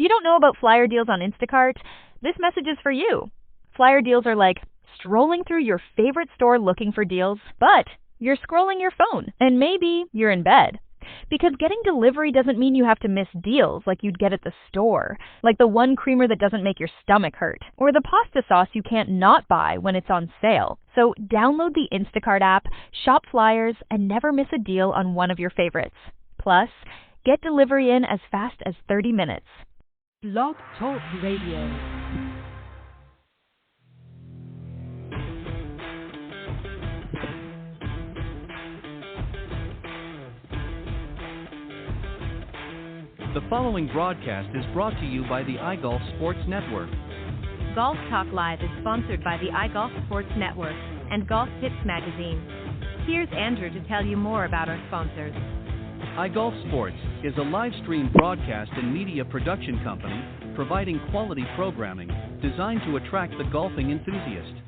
you don't know about flyer deals on Instacart, this message is for you. Flyer deals are like strolling through your favorite store looking for deals, but you're scrolling your phone, and maybe you're in bed. Because getting delivery doesn't mean you have to miss deals like you'd get at the store, like the one creamer that doesn't make your stomach hurt, or the pasta sauce you can't not buy when it's on sale. So download the Instacart app, shop flyers, and never miss a deal on one of your favorites. Plus, get delivery in as fast as 30 minutes. Blog Talk Radio. The following broadcast is brought to you by the iGolf Sports Network. Golf Talk Live is sponsored by the iGolf Sports Network and Golf Tips Magazine. Here's Andrew to tell you more about our sponsors. iGolf Sports is a live stream broadcast and media production company providing quality programming designed to attract the golfing enthusiast.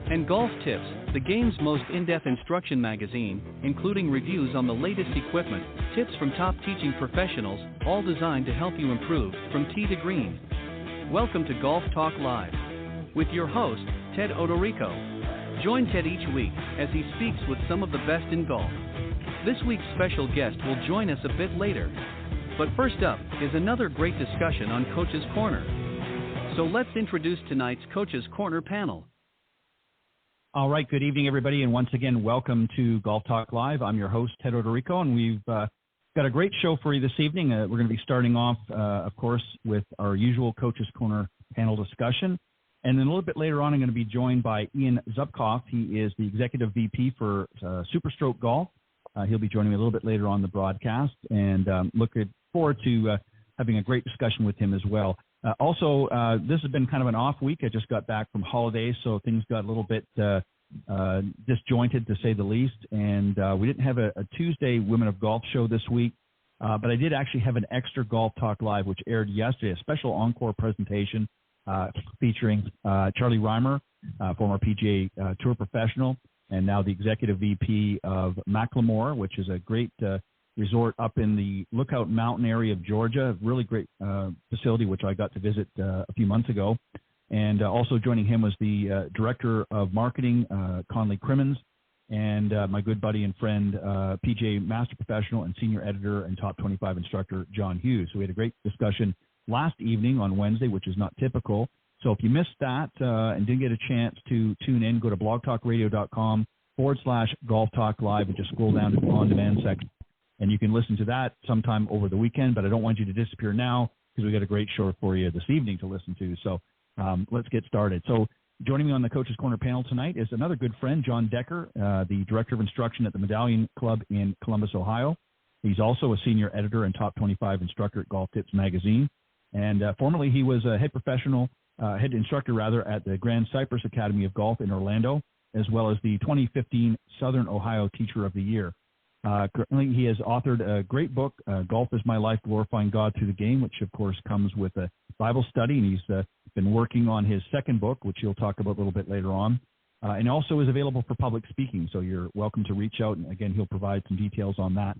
And Golf Tips, the game's most in-depth instruction magazine, including reviews on the latest equipment, tips from top teaching professionals, all designed to help you improve from tee to green. Welcome to Golf Talk Live with your host, Ted Odorico. Join Ted each week as he speaks with some of the best in golf. This week's special guest will join us a bit later. But first up is another great discussion on Coach's Corner. So let's introduce tonight's Coach's Corner panel. All right, good evening, everybody, and once again, welcome to Golf Talk Live. I'm your host, Ted Odorico, and we've got a great show for you this evening. We're going to be starting off, of course, with our usual Coach's Corner panel discussion, and then a little bit later on, I'm going to be joined by Ian Zubkoff. He is the Executive VP for SuperStroke Golf. He'll be joining me a little bit later on the broadcast, and looking forward to having a great discussion with him as well. Also, this has been kind of an off week. I just got back from holidays, so things got a little bit disjointed, to say the least. And we didn't have a Tuesday Women of Golf show this week, but I did actually have an extra Golf Talk Live, which aired yesterday, a special encore presentation featuring Charlie Reimer, former PGA Tour professional, and now the Executive VP of Macklemore, which is a great resort up in the Lookout Mountain area of Georgia. Really great facility, which I got to visit a few months ago. And also joining him was the Director of Marketing, Conley Crimmins, and my good buddy and friend, PGA Master Professional and Senior Editor and Top 25 Instructor, John Hughes. So we had a great discussion last evening on Wednesday, which is not typical. So if you missed that and didn't get a chance to tune in, go to blogtalkradio.com/Golf Talk Live and just scroll down to the on-demand section. And you can listen to that sometime over the weekend, but I don't want you to disappear now because we got a great show for you this evening to listen to. So let's get started. So joining me on the Coach's Corner panel tonight is another good friend, John Decker, the Director of Instruction at the Medallion Club in Columbus, Ohio. He's also a Senior Editor and Top 25 Instructor at Golf Tips Magazine. And formerly he was a head instructor at the Grand Cypress Academy of Golf in Orlando, as well as the 2015 Southern Ohio Teacher of the Year. Currently, he has authored a great book, Golf is My Life, Glorifying God Through the Game, which, of course, comes with a Bible study, and he's been working on his second book, which he'll talk about a little bit later on, and also is available for public speaking, so you're welcome to reach out, and again, he'll provide some details on that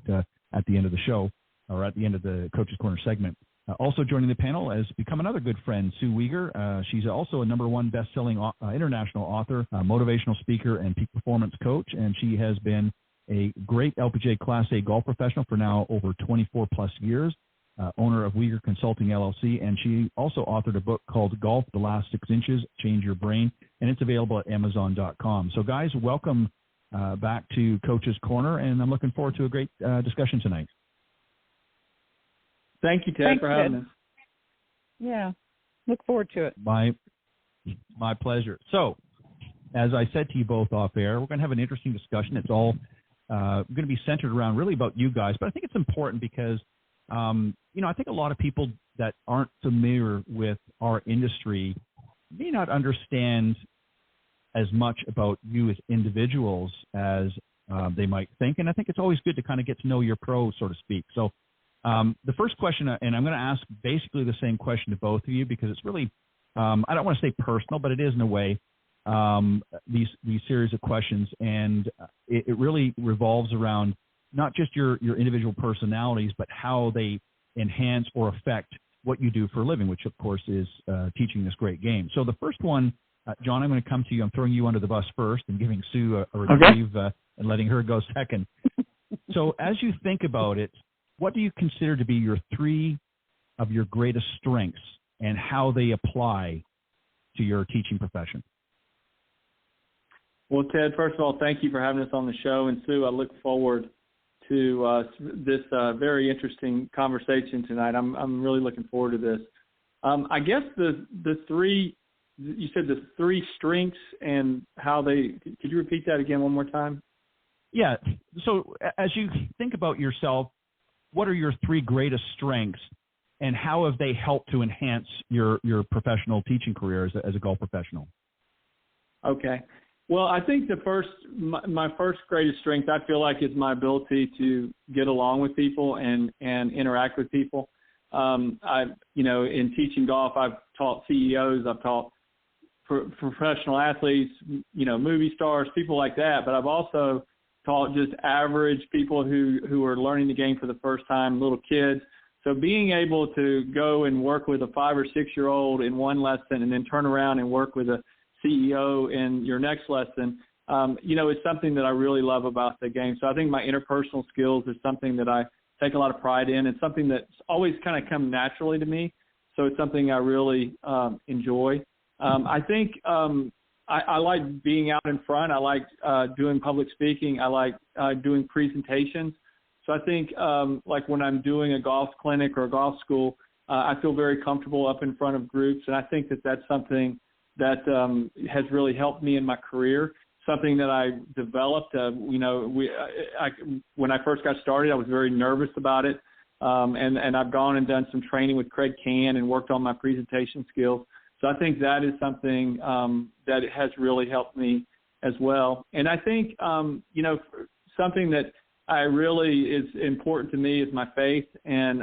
at the end of the show, or at the end of the Coach's Corner segment. Also joining the panel has become another good friend, Sue Weger. She's also a #1 best-selling international author, motivational speaker, and peak performance coach, and she has been a great LPGA Class A golf professional for now over 24-plus years, owner of Weger Consulting, LLC, and she also authored a book called Golf, The Last 6 Inches, Change Your Brain, and it's available at Amazon.com. So, guys, welcome back to Coach's Corner, and I'm looking forward to a great discussion tonight. Thank you, Ted, for having us. Yeah, look forward to it. My pleasure. So, as I said to you both off air, we're going to have an interesting discussion. It's all going to be centered around really about you guys, but I think it's important because, I think a lot of people that aren't familiar with our industry may not understand as much about you as individuals as they might think, and I think it's always good to kind of get to know your pros, so to speak. So the first question, and I'm going to ask basically the same question to both of you because it's really, I don't want to say personal, but it is in a way, these series of questions, and it really revolves around not just your individual personalities, but how they enhance or affect what you do for a living, which of course is teaching this great game. So the first one, John, I'm going to come to you. I'm throwing you under the bus first and giving Sue a reprieve and letting her go second. So as you think about it, what do you consider to be your three of your greatest strengths and how they apply to your teaching profession? Well, Ted, first of all, thank you for having us on the show. And Sue, I look forward to this very interesting conversation tonight. I'm really looking forward to this. I guess the three, you said the three strengths and how they, could you repeat that again one more time? Yeah. So as you think about yourself, what are your three greatest strengths and how have they helped to enhance your professional teaching career as a golf professional? Okay. Well, I think my first greatest strength, I feel like, is my ability to get along with people and interact with people. In teaching golf, I've taught CEOs, I've taught professional athletes, movie stars, people like that. But I've also taught just average people who are learning the game for the first time, little kids. So being able to go and work with a 5 or 6 year old in one lesson and then turn around and work with a CEO in your next lesson, it's something that I really love about the game. So I think my interpersonal skills is something that I take a lot of pride in. It's something that's always kind of come naturally to me. So it's something I really enjoy. I think I like being out in front. I like doing public speaking. I like doing presentations. So I think like when I'm doing a golf clinic or a golf school, I feel very comfortable up in front of groups. And I think that that's something that has really helped me in my career, something that I developed. When I first got started, I was very nervous about it. And I've gone and done some training with Craig Can and worked on my presentation skills. So I think that is something that has really helped me as well. And I think, something that I really is important to me is my faith. And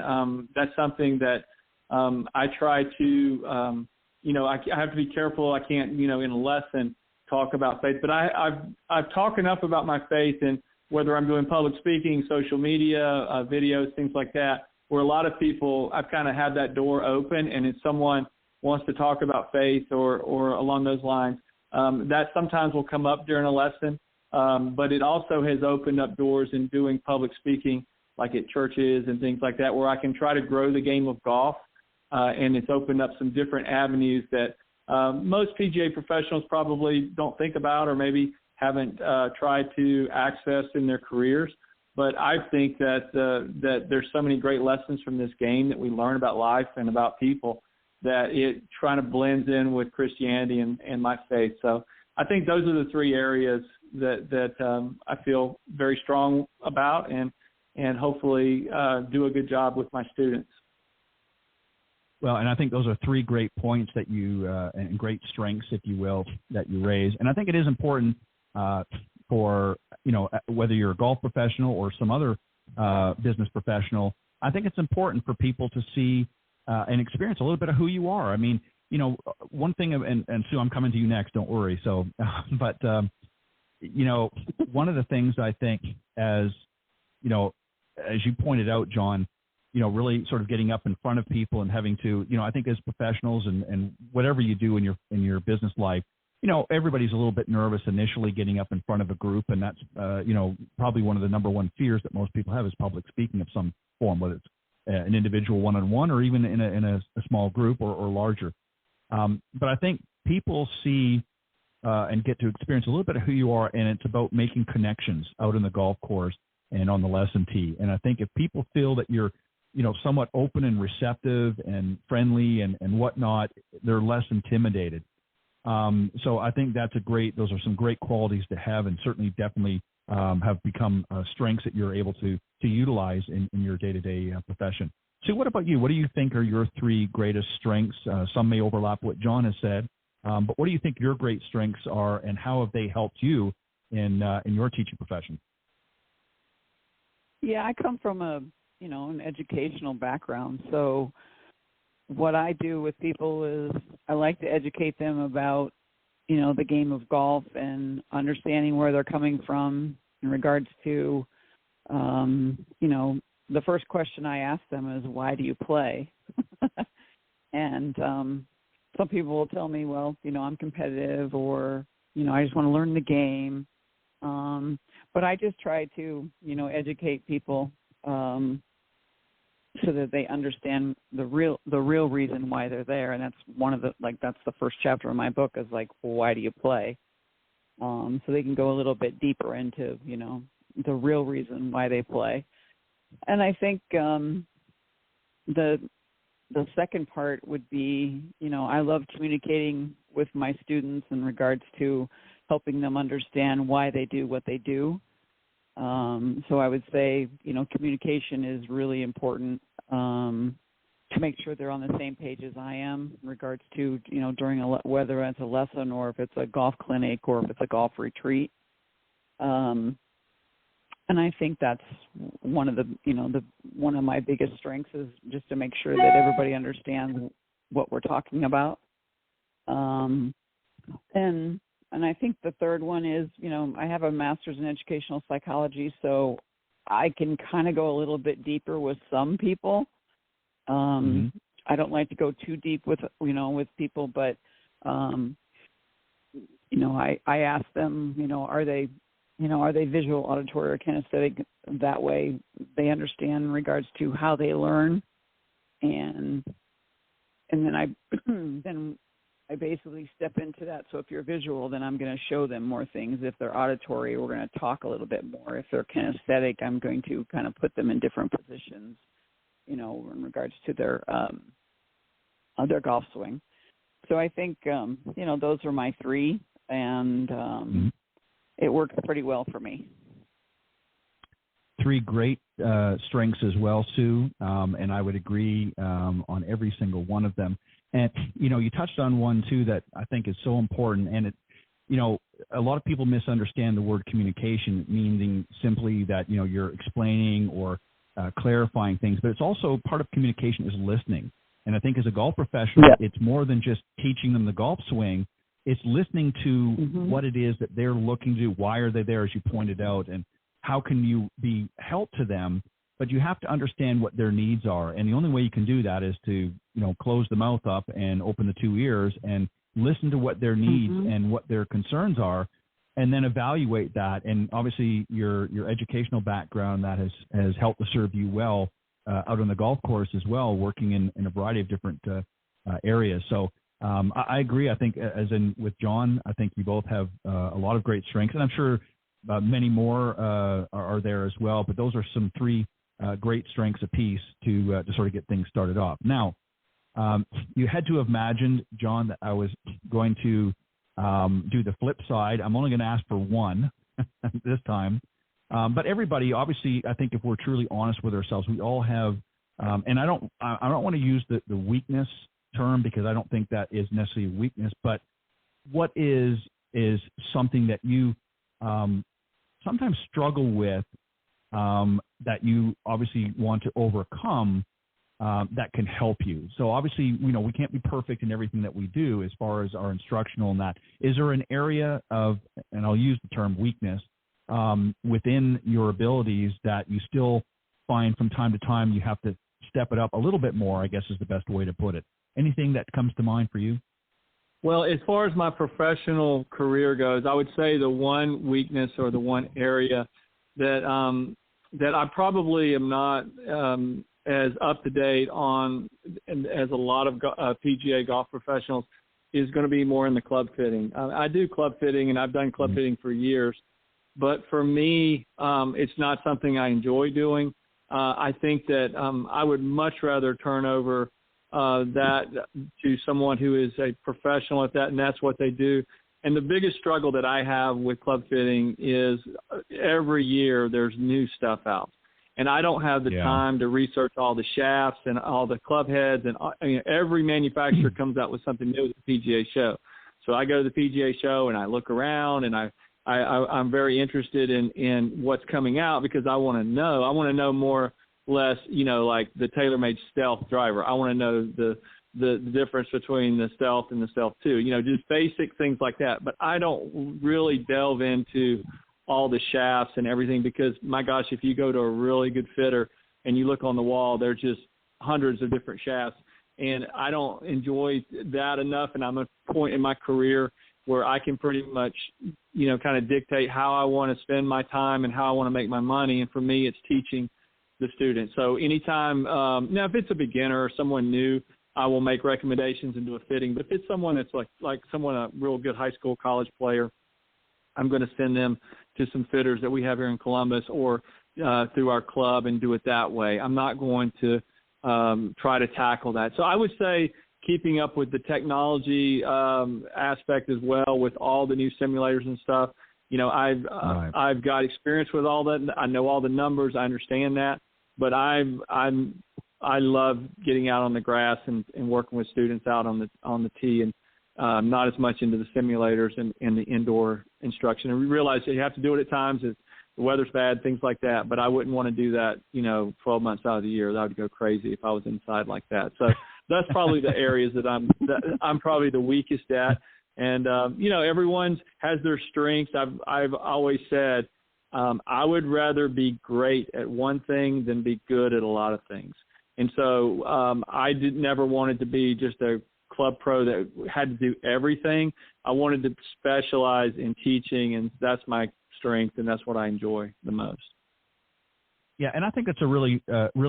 that's something that I try to, I have to be careful. I can't, in a lesson talk about faith. But I've talked enough about my faith, and whether I'm doing public speaking, social media, videos, things like that, where a lot of people, I've kind of had that door open, and if someone wants to talk about faith or along those lines, that sometimes will come up during a lesson. But it also has opened up doors in doing public speaking, like at churches and things like that, where I can try to grow the game of golf. And it's opened up some different avenues that most PGA professionals probably don't think about or maybe haven't tried to access in their careers. But I think that there's so many great lessons from this game that we learn about life and about people that it trying to blends in with Christianity and my faith. So I think those are the three areas that I feel very strong about and hopefully do a good job with my students. Well, and I think those are three great points that you and great strengths, if you will, that you raise. And I think it is important for, whether you're a golf professional or some other business professional, I think it's important for people to see and experience a little bit of who you are. I mean, one thing, and Sue, I'm coming to you next, don't worry. So, but, one of the things I think as you pointed out, John, really sort of getting up in front of people and having to, I think as professionals and whatever you do in your business life, everybody's a little bit nervous initially getting up in front of a group. And that's, probably one of the number one fears that most people have is public speaking of some form, whether it's an individual one-on-one or even in a small group or larger. But I think people see and get to experience a little bit of who you are, and it's about making connections out in the golf course and on the lesson tee. And I think if people feel that you're, somewhat open and receptive and friendly and whatnot, they're less intimidated. So I think those are some great qualities to have, and certainly definitely have become strengths that you're able to utilize in your day-to-day profession. So what about you? What do you think are your three greatest strengths? Some may overlap what John has said, but what do you think your great strengths are, and how have they helped you in your teaching profession? Yeah, I come from an educational background. So what I do with people is I like to educate them about, the game of golf and understanding where they're coming from in regards to, the first question I ask them is, why do you play? And some people will tell me, well, I'm competitive, or, I just want to learn the game. But I just try to, educate people so that they understand the real reason why they're there. And that's that's the first chapter of my book is well, why do you play? So they can go a little bit deeper into, the real reason why they play. And I think the second part would be, I love communicating with my students in regards to helping them understand why they do what they do. So I would say, communication is really important to make sure they're on the same page as I am in regards to, during whether it's a lesson or if it's a golf clinic or if it's a golf retreat. And I think that's one of one of my biggest strengths is just to make sure that everybody understands what we're talking about. And I think the third one is, I have a master's in educational psychology, so I can kind of go a little bit deeper with some people. I don't like to go too deep with people, but, I ask them, are they visual, auditory, or kinesthetic? That way they understand in regards to how they learn. And then I basically step into that. So if you're visual, then I'm going to show them more things. If they're auditory, we're going to talk a little bit more. If they're kinesthetic, I'm going to kind of put them in different positions, in regards to their golf swing. So I think, those are my three, and it works pretty well for me. Three great strengths as well, Sue, and I would agree on every single one of them. And, you touched on one, too, that I think is so important. And, a lot of people misunderstand the word communication, meaning simply that, you're explaining or clarifying things. But it's also part of communication is listening. And I think as a golf professional, It's more than just teaching them the golf swing. It's listening to what it is that they're looking to do. Why are they there, as you pointed out, and how can you be help to them? But you have to understand what their needs are. And the only way you can do that is to, close the mouth up and open the two ears and listen to what their needs and what their concerns are, and then evaluate that. And obviously your educational background that has helped to serve you well out on the golf course as well, working in a variety of different areas. So I agree. I think as in with John, I think you both have a lot of great strengths, and I'm sure many more are there as well. But those are some three great strengths apiece to sort of get things started off. Now, you had to have imagined, John, that I was going to do the flip side. I'm only going to ask for one this time. But everybody, obviously, I think if we're truly honest with ourselves, we all have, and I don't want to use the weakness term, because I don't think that is necessarily a weakness, but what is something that you sometimes struggle with that you obviously want to overcome that can help you? So obviously, we can't be perfect in everything that we do as far as our instructional and that. Is there an area of, and I'll use the term weakness, within your abilities that you still find from time to time you have to step it up a little bit more, I guess is the best way to put it? Anything that comes to mind for you? Well, as far as my professional career goes, I would say the one weakness or the one area that I probably am not as up to date on as a lot of PGA golf professionals is going to be more in the club fitting. I do club fitting, and I've done club fitting for years. But for me, it's not something I enjoy doing. I think that I would much rather turn over that to someone who is a professional at that, and that's what they do. And the biggest struggle that I have with club fitting is every year there's new stuff out. And I don't have the time to research all the shafts and all the club heads. And every manufacturer comes out with something new at the PGA show. So I go to the PGA show and I look around, and I'm very interested in what's coming out, because I want to know. I want to know more or less, like the TaylorMade Stealth driver. I want to know the difference between the Stealth and the Stealth 2, just basic things like that. But I don't really delve into all the shafts and everything, because, my gosh, if you go to a really good fitter, and you look on the wall, there's just hundreds of different shafts. And I don't enjoy that enough, and I'm at a point in my career where I can pretty much, kind of dictate how I want to spend my time and how I want to make my money. And for me, it's teaching the students. So anytime, now if it's a beginner or someone new, I will make recommendations and do a fitting. But if it's someone that's like someone, a real good high school, college player, I'm going to send them to some fitters that we have here in Columbus or through our club and do it that way. I'm not going to try to tackle that. So I would say keeping up with the technology aspect as well, with all the new simulators and stuff. I've got experience with all that. I know all the numbers. I understand that, but I love getting out on the grass and working with students out on the tee, and not as much into the simulators and the indoor instruction. And we realize that you have to do it at times if the weather's bad, things like that. But I wouldn't want to do that, 12 months out of the year. That would go crazy if I was inside like that. So that's probably the areas that I'm probably the weakest at. And everyone has their strengths. I've always said I would rather be great at one thing than be good at a lot of things. And so I never wanted to be just a club pro that had to do everything. I wanted to specialize in teaching, and that's my strength, and that's what I enjoy the most. Yeah, and I think that's a really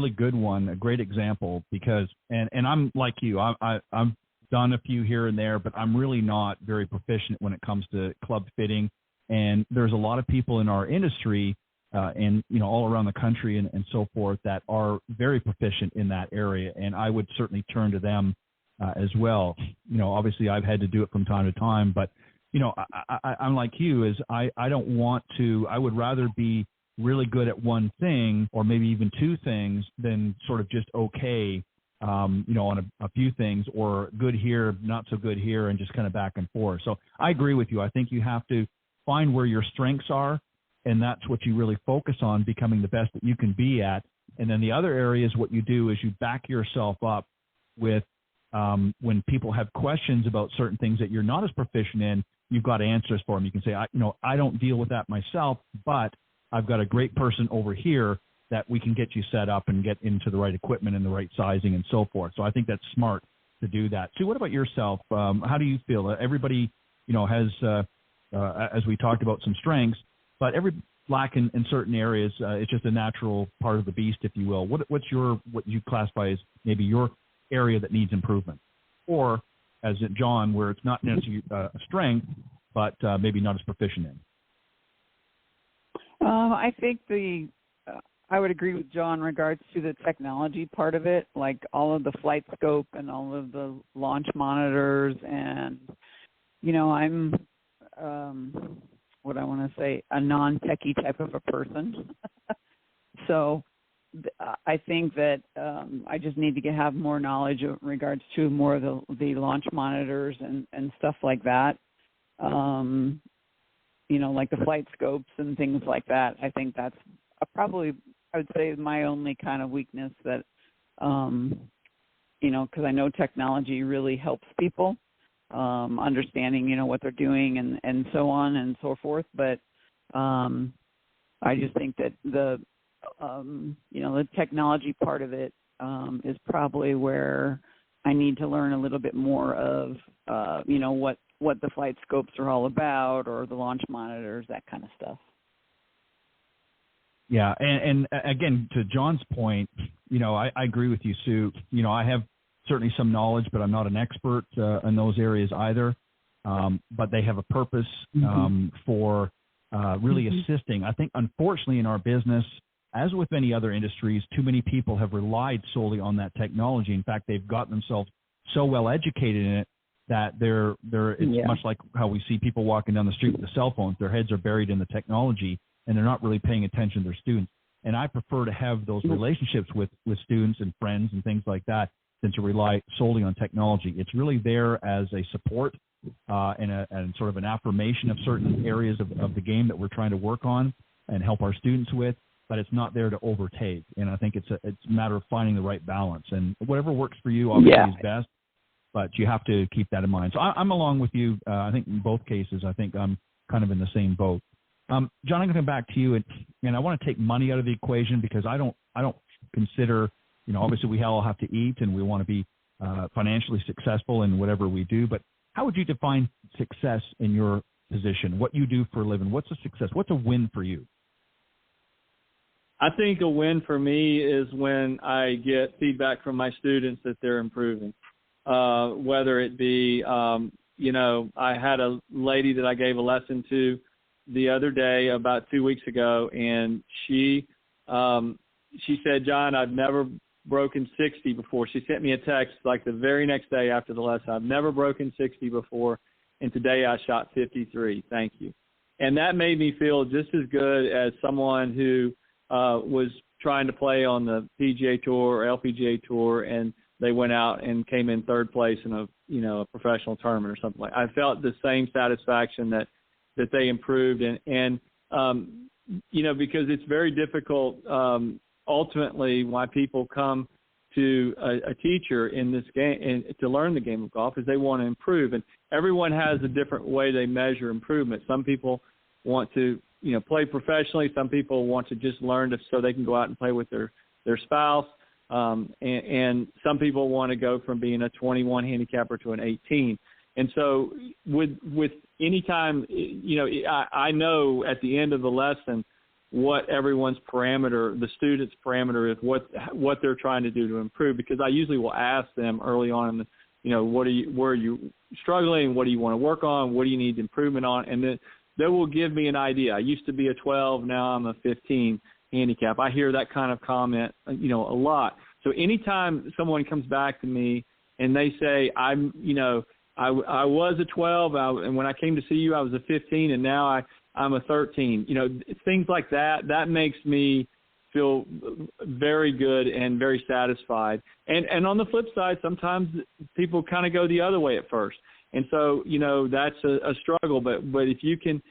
good one, a great example, because and I'm like you, I've done a few here and there, but I'm really not very proficient when it comes to club fitting. And there's a lot of people in our industry and all around the country and so forth that are very proficient in that area, and I would certainly turn to them as well. Obviously I've had to do it from time to time, but I'm like you, is I don't want to. I would rather be really good at one thing or maybe even two things than sort of just okay, on a few things, or good here, not so good here, and just kind of back and forth. So I agree with you. I think you have to find where your strengths are, and that's what you really focus on, becoming the best that you can be at. And then the other areas, what you do is you back yourself up with when people have questions about certain things that you're not as proficient in, you've got answers for them. You can say, I don't deal with that myself, but I've got a great person over here that we can get you set up and get into the right equipment and the right sizing and so forth. So I think that's smart to do that. Sue, what about yourself? How do you feel? Everybody, has, as we talked about, some strengths, but every lack in certain areas, it's just a natural part of the beast, if you will. What you classify as maybe your area that needs improvement, or as in John, where it's not necessarily a strength, but maybe not as proficient in? I think I would agree with John in regards to the technology part of it, like all of the flight scope and all of the launch monitors, and I'm what I want to say, a non-techie type of a person. So I think that I just need to have more knowledge in regards to more of the launch monitors and stuff like that. Like the flight scopes and things like that. I think that's probably, I would say, my only kind of weakness that, because I know technology really helps people understanding, what they're doing and so on and so forth. But I just think that the technology part of it is probably where I need to learn a little bit more of, what the flight scopes are all about, or the launch monitors, that kind of stuff. Yeah, and again, to John's point, I agree with you, Sue. I have certainly some knowledge, but I'm not an expert in those areas either. But they have a purpose for really assisting. I think, unfortunately, in our business, as with many other industries, too many people have relied solely on that technology. In fact, they've gotten themselves so well educated in it that it's much like how we see people walking down the street with the cell phones. Their heads are buried in the technology, and they're not really paying attention to their students. And I prefer to have those relationships with students and friends and things like that than to rely solely on technology. It's really there as a support and sort of an affirmation of certain areas of the game that we're trying to work on and help our students with, but it's not there to overtake. And I think it's a matter of finding the right balance. And whatever works for you obviously is best, but you have to keep that in mind. So I'm along with you. I think in both cases, I think I'm kind of in the same boat. John, I'm going to come back to you, and I want to take money out of the equation, because I don't consider, obviously we all have to eat and we want to be financially successful in whatever we do, but how would you define success in your position? What you do for a living? What's a success? What's a win for you? I think a win for me is when I get feedback from my students that they're improving. Whether it be, I had a lady that I gave a lesson to the other day about 2 weeks ago, and she said, John, I've never broken 60 before. She sent me a text like the very next day after the lesson. I've never broken 60 before, and today I shot 53. Thank you. And that made me feel just as good as someone who was trying to play on the PGA Tour or LPGA Tour, and they went out and came in third place in a professional tournament or something like that. I felt the same satisfaction that they improved, and because it's very difficult ultimately why people come to a teacher in this game and to learn the game of golf is they want to improve, and everyone has a different way they measure improvement. Some people want to play professionally. Some people want to just learn so they can go out and play with their spouse. And some people want to go from being a 21 handicapper to an 18. And so with any time, I know at the end of the lesson what everyone's parameter, the student's parameter is, what they're trying to do to improve, because I usually will ask them early on, where are you struggling? What do you want to work on? What do you need improvement on? And then they will give me an idea. I used to be a 12, now I'm a 15 handicap. I hear that kind of comment, a lot. So anytime someone comes back to me and they say, I was a 12, and when I came to see you, I was a 15, and now I'm a 13. Things like that makes me feel very good and very satisfied. And on the flip side, sometimes people kind of go the other way at first. And so, that's a struggle. But if you can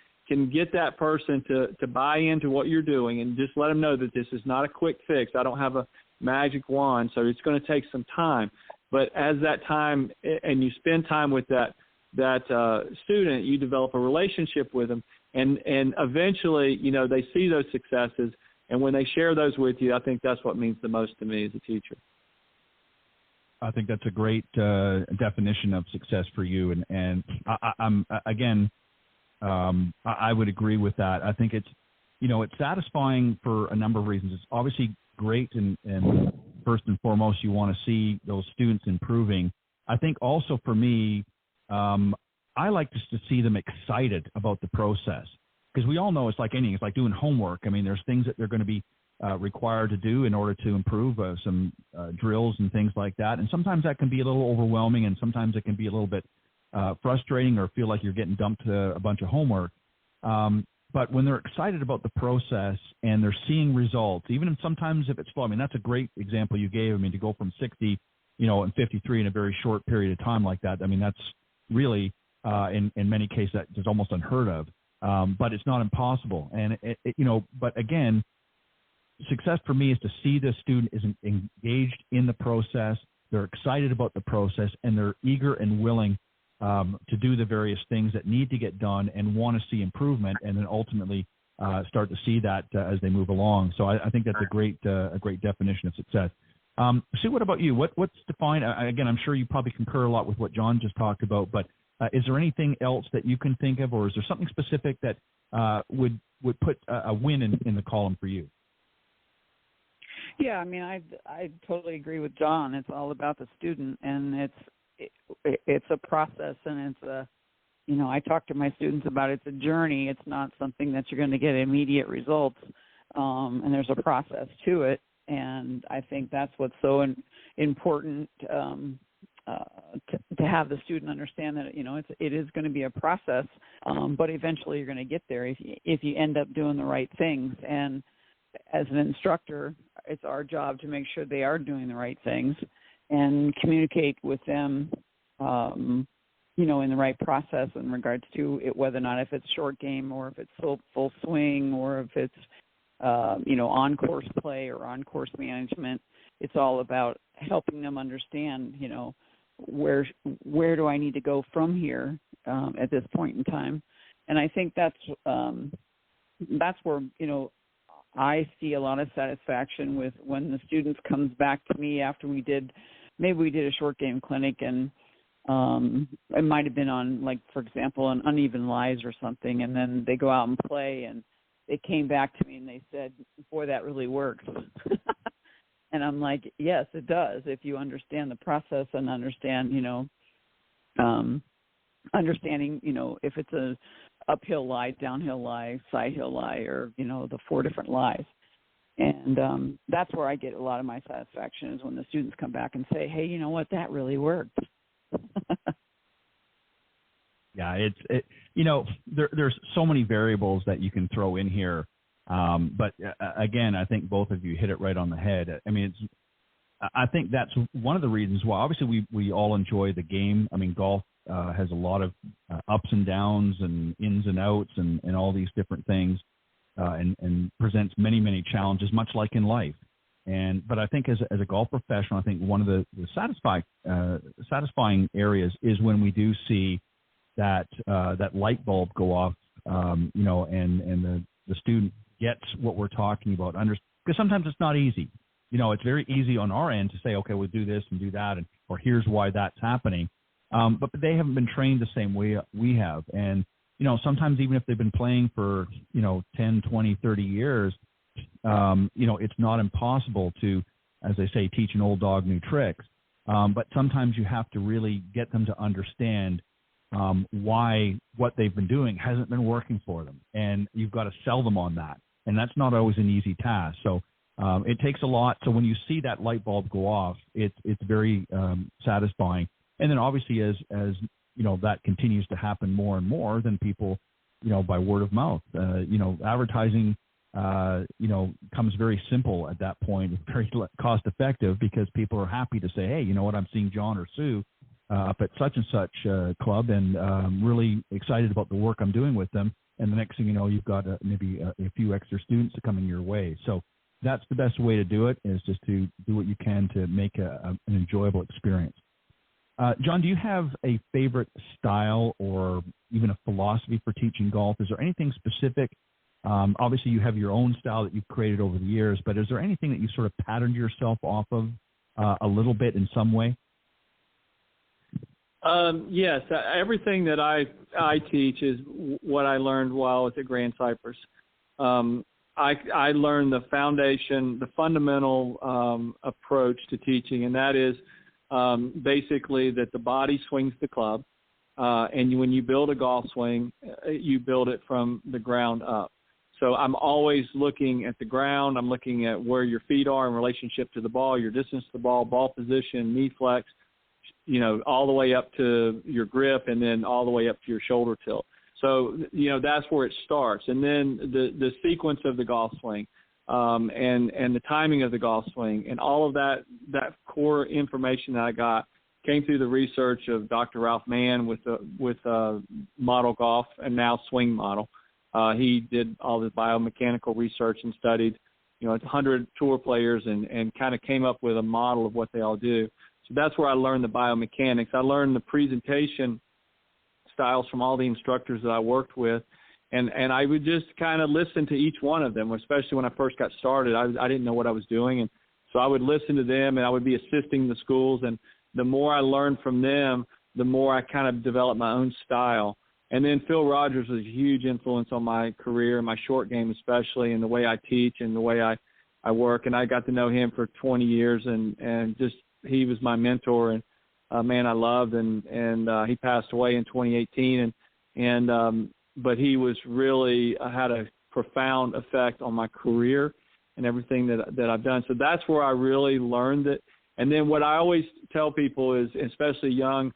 get that person to buy into what you're doing and just let them know that this is not a quick fix. I don't have a magic wand, so it's going to take some time. But as that time, and you spend time with that student, you develop a relationship with them, and eventually, they see those successes, and when they share those with you, I think that's what means the most to me as a teacher. I think that's a great definition of success for you, and I would agree with that. I think it's satisfying for a number of reasons. It's obviously great, and first and foremost, you want to see those students improving. I think also for me, I like just to see them excited about the process, because we all know it's like anything. It's like doing homework. I mean, there's things that they're going to be required to do in order to improve, some drills and things like that. And sometimes that can be a little overwhelming, and sometimes it can be a little bit frustrating, or feel like you're getting dumped a bunch of homework. But when they're excited about the process and they're seeing results, even if sometimes if it's slow, I mean, that's a great example you gave. I mean, to go from 60, and 53 in a very short period of time like that, I mean, that's really, in many cases, that is almost unheard of. But it's not impossible. And, but again, success for me is to see the student is engaged in the process, they're excited about the process, and they're eager and willing to do the various things that need to get done and want to see improvement, and then ultimately start to see that as they move along. So I think that's a great definition of success. Sue, what about you? What's defined? Again, I'm sure you probably concur a lot with what John just talked about, but is there anything else that you can think of, or is there something specific that would put a win in the column for you? Yeah, I mean, I totally agree with John. It's all about the student, and it's a process, and it's a, I talk to my students about it's a journey. It's not something that you're going to get immediate results, and there's a process to it. And I think that's what's so important to have the student understand that it is going to be a process, but eventually you're going to get there if you end up doing the right things. And as an instructor, it's our job to make sure they are doing the right things and communicate with them, in the right process in regards to it, whether or not if it's short game or if it's full swing or if it's, on-course play or on-course management. It's all about helping them understand, where do I need to go from here at this point in time. And I think that's where, I see a lot of satisfaction with when the students comes back to me after we did a short game clinic, and it might have been on, like, for example, an uneven lies or something, and then they go out and play, and they came back to me and they said, boy, that really works. And I'm like, yes, it does, if you understand the process and understand, understanding, if it's a uphill lie, downhill lie, side hill lie, or, the 4 different lies. And that's where I get a lot of my satisfaction, is when the students come back and say, hey, you know what, that really worked. Yeah, there's so many variables that you can throw in here. But again, I think both of you hit it right on the head. I mean, I think that's one of the reasons why. Obviously, we all enjoy the game. I mean, golf has a lot of ups and downs and ins and outs and all these different things, and presents many, many challenges, much like in life. But I think as a golf professional, I think one of the satisfying areas is when we do see that light bulb go off, and the student gets what we're talking about. Because sometimes it's not easy. It's very easy on our end to say, okay, we'll do this and do that, or here's why that's happening. But they haven't been trained the same way we have. And, sometimes even if they've been playing for, 10, 20, 30 years, it's not impossible to, as they say, teach an old dog new tricks. But sometimes you have to really get them to understand why what they've been doing hasn't been working for them. And you've got to sell them on that. And that's not always an easy task. So it takes a lot. So when you see that light bulb go off, it's very satisfying. And then obviously as that continues to happen more and more, then people, by word of mouth, advertising, comes very simple at that point. It's very cost effective because people are happy to say, hey, you know what, I'm seeing John or Sue up at such and such club, and really excited about the work I'm doing with them. And the next thing you know, you've got maybe a few extra students coming your way. So that's the best way to do it, is just to do what you can to make an enjoyable experience. John, do you have a favorite style or even a philosophy for teaching golf? Is there anything specific? Obviously, you have your own style that you've created over the years, but is there anything that you sort of patterned yourself off of a little bit in some way? Yes, everything that I teach is what I learned while I was at Grand Cypress. I learned the foundation, the fundamental approach to teaching, and that is basically that the body swings the club, and when you build a golf swing, you build it from the ground up. So I'm always looking at the ground. I'm looking at where your feet are in relationship to the ball, your distance to the ball, ball position, knee flex, all the way up to your grip, and then all the way up to your shoulder tilt. So, that's where it starts. And then the sequence of the golf swing, and the timing of the golf swing, and all of that core information that I got came through the research of Dr. Ralph Mann with model golf and now swing model. He did all the biomechanical research and studied, 100 tour players and kind of came up with a model of what they all do. So that's where I learned the biomechanics. I learned the presentation styles from all the instructors that I worked with. And I would just kind of listen to each one of them, especially when I first got started. I didn't know what I was doing. And so I would listen to them, and I would be assisting the schools. And the more I learned from them, the more I kind of developed my own style. And then Phil Rogers was a huge influence on my career, my short game especially, and the way I teach and the way I work. And I got to know him for 20 years, and just he was my mentor and a man I loved. And he passed away in 2018. But he was really had a profound effect on my career and everything that I've done. So that's where I really learned it. And then what I always tell people is, especially young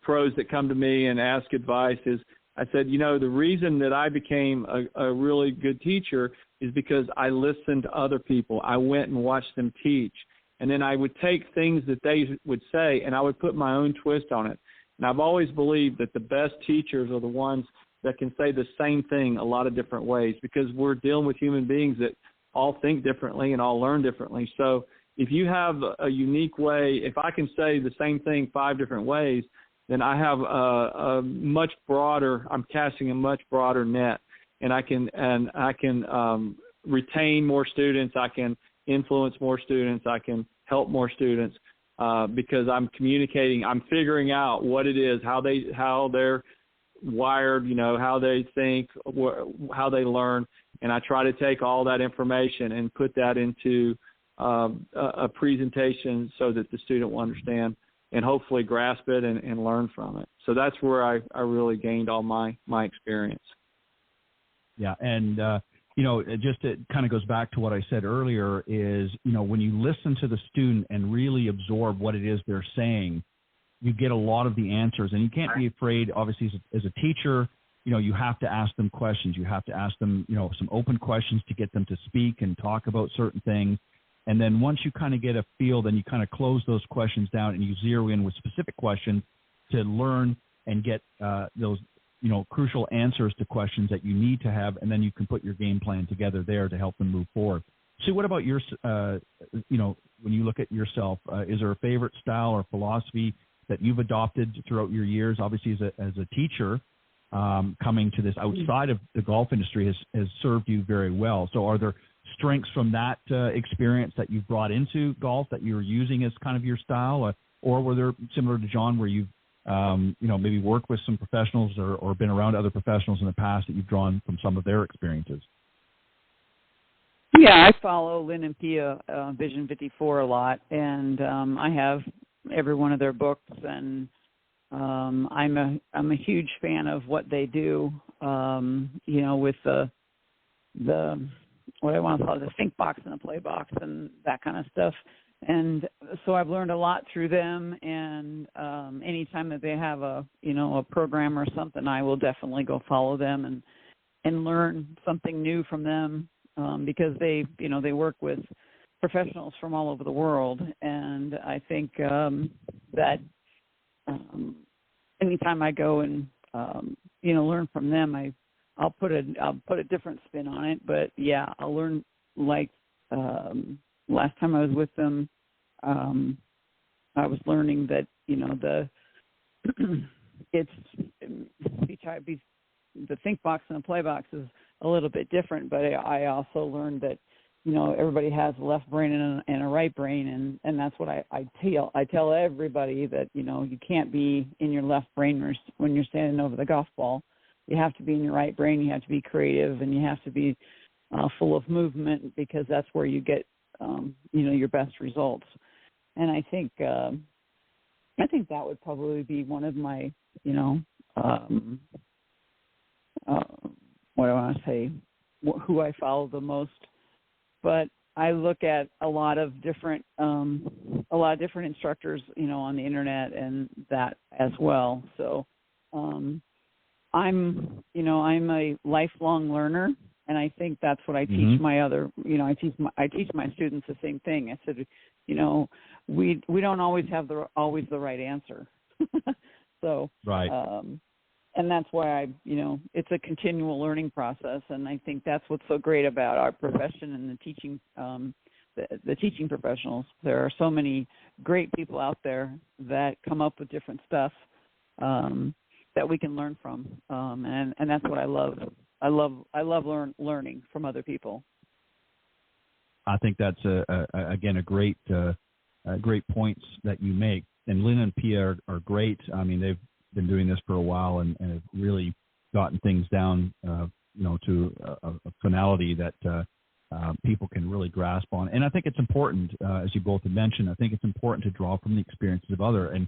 pros that come to me and ask advice, is I said, the reason that I became a really good teacher is because I listened to other people. I went and watched them teach. And then I would take things that they would say, and I would put my own twist on it. And I've always believed that the best teachers are the ones that can say the same thing a lot of different ways, because we're dealing with human beings that all think differently and all learn differently. So if you have a unique way, if I can say the same thing 5 different ways, then I have a much broader, I'm casting a much broader net, and I can retain more students. I can influence more students. I can help more students because I'm communicating. I'm figuring out what it is, how they're wired, how they think, how they learn, and I try to take all that information and put that into a presentation so that the student will understand and hopefully grasp it and learn from it. So that's where I really gained all my experience. Yeah, and it kind of goes back to what I said earlier is, when you listen to the student and really absorb what it is they're saying, you get a lot of the answers. And you can't be afraid, obviously, as a teacher, you have to ask them questions. You have to ask them, some open questions to get them to speak and talk about certain things. And then once you kind of get a feel, then you kind of close those questions down and you zero in with specific questions to learn and get those crucial answers to questions that you need to have, and then you can put your game plan together there to help them move forward. So what about your, when you look at yourself, is there a favorite style or philosophy that you've adopted throughout your years? Obviously, as a teacher, coming to this outside of the golf industry has served you very well. So are there strengths from that experience that you've brought into golf that you're using as kind of your style, or were there, similar to John, where you've maybe worked with some professionals or been around other professionals in the past that you've drawn from some of their experiences? Yeah, I follow Lynn and Pia, Vision 54 a lot, and I have every one of their books, and I'm a huge fan of what they do, with the what I want to call it, the think box and the play box and that kind of stuff. And so I've learned a lot through them, and anytime that they have a program or something, I will definitely go follow them and learn something new from them, because they work with professionals from all over the world. And I think that anytime I go and learn from them, I'll put a different spin on it. But yeah, I'll learn, like last time I was with them, I was learning that the think box and the play box is a little bit different, but I also learned that everybody has a left brain and a right brain, and that's what I tell everybody, that you can't be in your left brain when you're standing over the golf ball. You have to be in your right brain. You have to be creative, and you have to be full of movement, because that's where you get your best results. And I think that would probably be one of my what do I want to say, who I follow the most. But I look at a lot of different instructors, on the internet and that as well. So I'm a lifelong learner, and I think that's what I teach my other, I teach my students the same thing. I said, we don't always have always the right answer. So right. And that's why it's a continual learning process, and I think that's what's so great about our profession and the teaching, the teaching professionals. There are so many great people out there that come up with different stuff that we can learn from, and that's what I love. I love learning from other people. I think that's again a great points that you make. And Lynn and Pia are great. I mean, they've been doing this for a while and have really gotten things down, to a finality that people can really grasp on. And I think it's important, as you both have mentioned, I think it's important to draw from the experiences of others. And,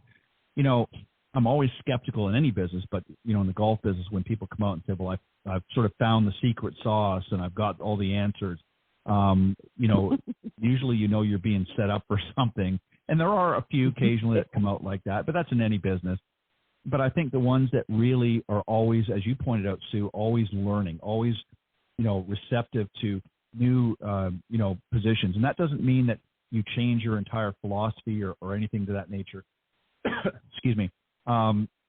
I'm always skeptical in any business, but, in the golf business, when people come out and say, well, I've sort of found the secret sauce and I've got all the answers, usually you're being set up for something. And there are a few occasionally that come out like that, but that's in any business. But I think the ones that really are always, as you pointed out, Sue, always learning, always, receptive to new, positions. And that doesn't mean that you change your entire philosophy or anything to that nature. Excuse me.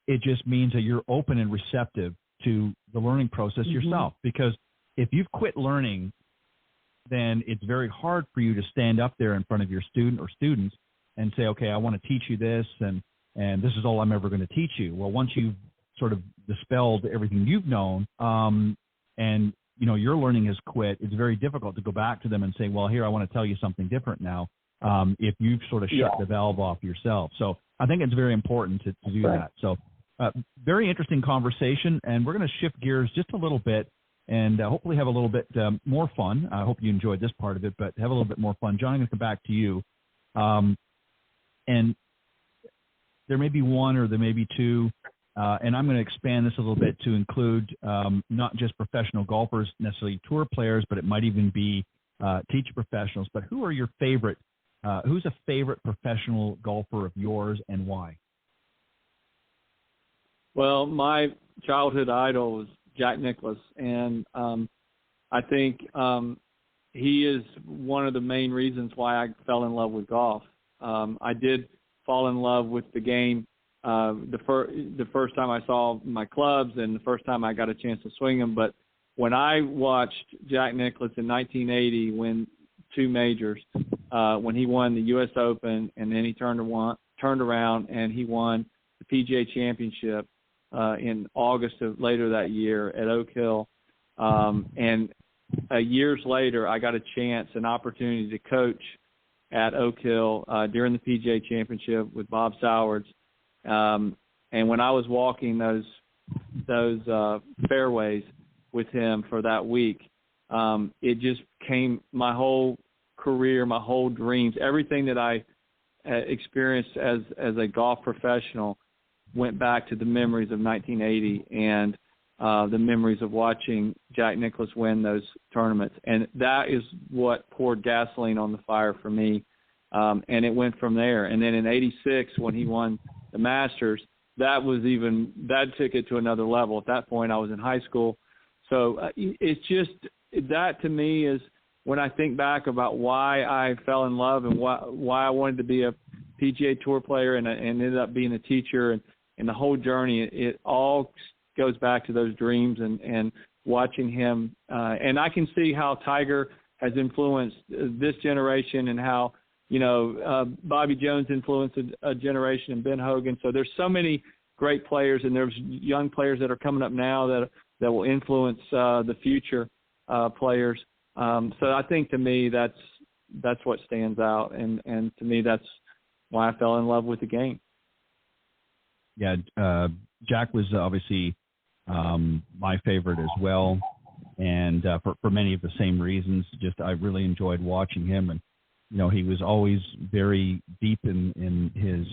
It just means that you're open and receptive to the learning process yourself. Because if you've quit learning, then it's very hard for you to stand up there in front of your student or students and say, okay, I want to teach you this, and this is all I'm ever going to teach you. Well, once you've sort of dispelled everything you've known, and your learning has quit, it's very difficult to go back to them and say, well, here, I want to tell you something different now, if you've sort of shut the valve off yourself. So I think it's very important to do that. So very interesting conversation, and we're going to shift gears just a little bit and hopefully have a little bit more fun. I hope you enjoyed this part of it, but have a little bit more fun. John, I'm going to come back to you. And there may be one or there may be two, and I'm going to expand this a little bit to include not just professional golfers, necessarily tour players, but it might even be teacher professionals. But who are your favorite? Who's a favorite professional golfer of yours, and why? Well, my childhood idol was Jack Nicklaus, and I think he is one of the main reasons why I fell in love with golf. I did fall in love with the game the first time I saw my clubs and the first time I got a chance to swing them. But when I watched Jack Nicklaus in 1980 win 2 majors, when he won the U.S. Open and then he turned around and he won the PGA Championship in August of later that year at Oak Hill, and years later I got an opportunity to coach at Oak Hill during the PGA Championship with Bob Sowards. And when I was walking those fairways with him for that week, it just came, my whole career, my whole dreams, everything that I experienced as a golf professional went back to the memories of 1980 and the memories of watching Jack Nicklaus win those tournaments. And that is what poured gasoline on the fire for me. And it went from there. And then in 86, when he won the Masters, that took it to another level. At that point, I was in high school. So it's just, that to me is when I think back about why I fell in love and why I wanted to be a PGA Tour player and ended up being a teacher and the whole journey, it all goes back to those dreams and watching him. And I can see how Tiger has influenced this generation and how, Bobby Jones influenced a generation and Ben Hogan. So there's so many great players, and there's young players that are coming up now that will influence the future players. So I think to me that's what stands out, and to me that's why I fell in love with the game. Yeah, Jack was obviously my favorite as well, and for many of the same reasons. Just I really enjoyed watching him, and he was always very deep in his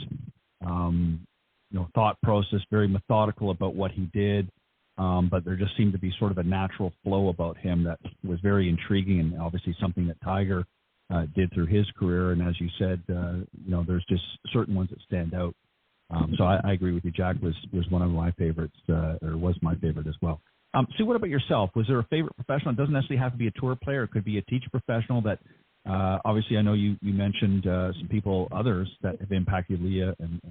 thought process, very methodical about what he did. But there just seemed to be sort of a natural flow about him that was very intriguing, and obviously something that Tiger did through his career. And as you said, there's just certain ones that stand out. So I agree with you. Jack was one of my favorites, or was my favorite as well. Sue, what about yourself? Was there a favorite professional? It doesn't necessarily have to be a tour player. It could be a teacher professional that, obviously I know you mentioned some people, others that have impacted Lynn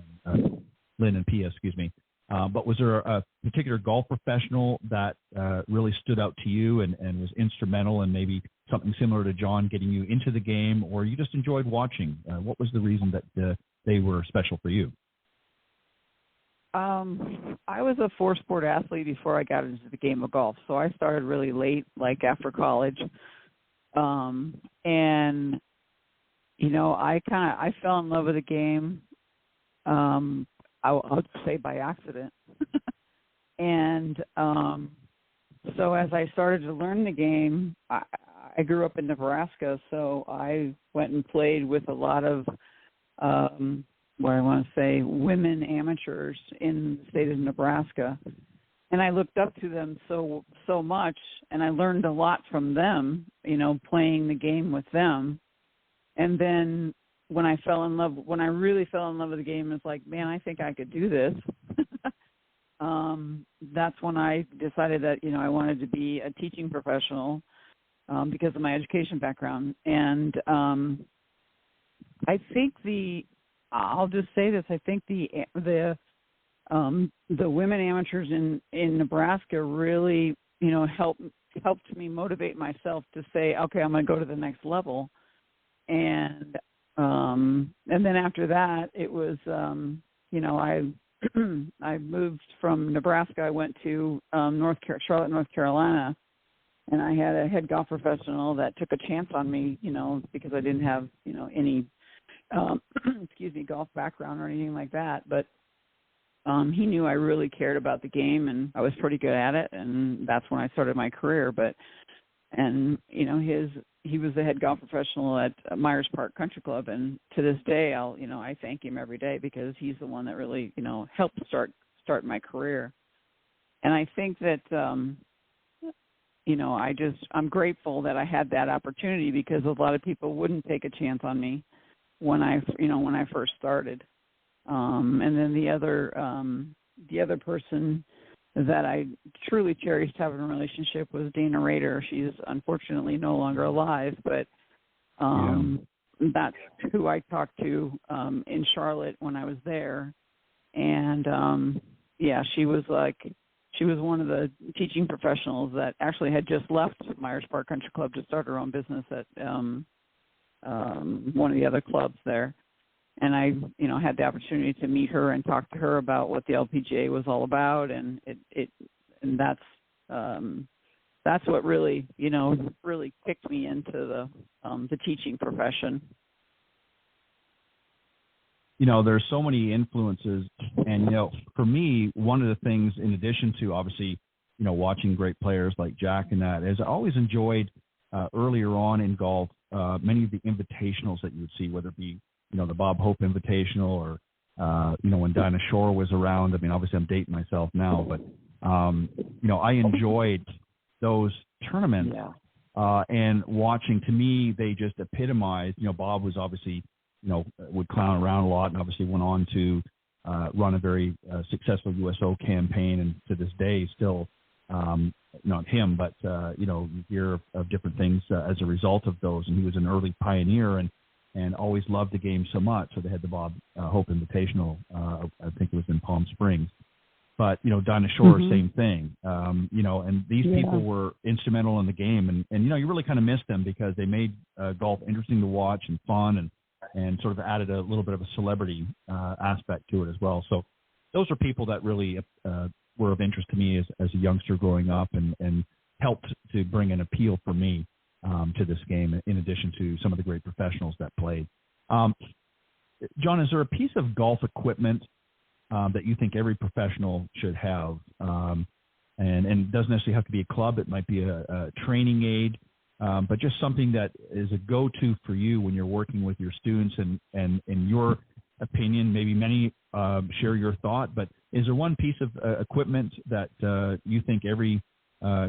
and Pia, excuse me. But was there a particular golf professional that really stood out to you and was instrumental in maybe something similar to John getting you into the game, or you just enjoyed watching? What was the reason that they were special for you? I was a 4-sport athlete before I got into the game of golf. So I started really late, like after college. And, I fell in love with the game. I'll say by accident. And so as I started to learn the game, I grew up in Nebraska, so I went and played with a lot of, women amateurs in the state of Nebraska. And I looked up to them so much, and I learned a lot from them, playing the game with them. And then when I really fell in love with the game, it's like, man, I think I could do this. That's when I decided that, I wanted to be a teaching professional because of my education background. And I think I'll just say this, I think the women amateurs in Nebraska really, helped me motivate myself to say, okay, I'm going to go to the next level. And then after that, it was, I moved from Nebraska. I went to Charlotte, North Carolina, And I had a head golf professional that took a chance on me, because I didn't have, any, golf background or anything like that. But he knew I really cared about the game, and I was pretty good at it, and that's when I started my career. He was the head golf professional at Myers Park Country Club, and to this day, I thank him every day because he's the one that really, helped start my career. And I think that, I'm grateful that I had that opportunity because a lot of people wouldn't take a chance on me when I first started. And then the other person that I truly cherished having a relationship was Dana Rader. She's unfortunately no longer alive, but that's who I talked to in Charlotte when I was there. And she was one of the teaching professionals that actually had just left Myers Park Country Club to start her own business at one of the other clubs there. And I, had the opportunity to meet her and talk to her about what the LPGA was all about, and that's what really, really kicked me into the teaching profession. There's so many influences, and for me, one of the things, in addition to obviously, watching great players like Jack and that, is I always enjoyed earlier on in golf many of the invitationals that you would see, whether it be the Bob Hope Invitational or, when Dinah Shore was around. I mean, obviously I'm dating myself now, but, I enjoyed those tournaments and watching. To me, they just epitomized, Bob was obviously, would clown around a lot and obviously went on to run a very successful USO campaign. And to this day, still, not him, but, you hear of different things as a result of those. And he was an early pioneer and always loved the game so much. So they had the Bob Hope Invitational, I think it was in Palm Springs. But, Dinah Shore, same thing. And these people were instrumental in the game. And you really kind of miss them because they made golf interesting to watch and fun and sort of added a little bit of a celebrity aspect to it as well. So those are people that really were of interest to me as a youngster growing up and helped to bring an appeal for me to this game, in addition to some of the great professionals that played. John, is there a piece of golf equipment that you think every professional should have? And it doesn't necessarily have to be a club. It might be a training aid, but just something that is a go-to for you when you're working with your students. And in your opinion, maybe many share your thought, but is there one piece of equipment that you think every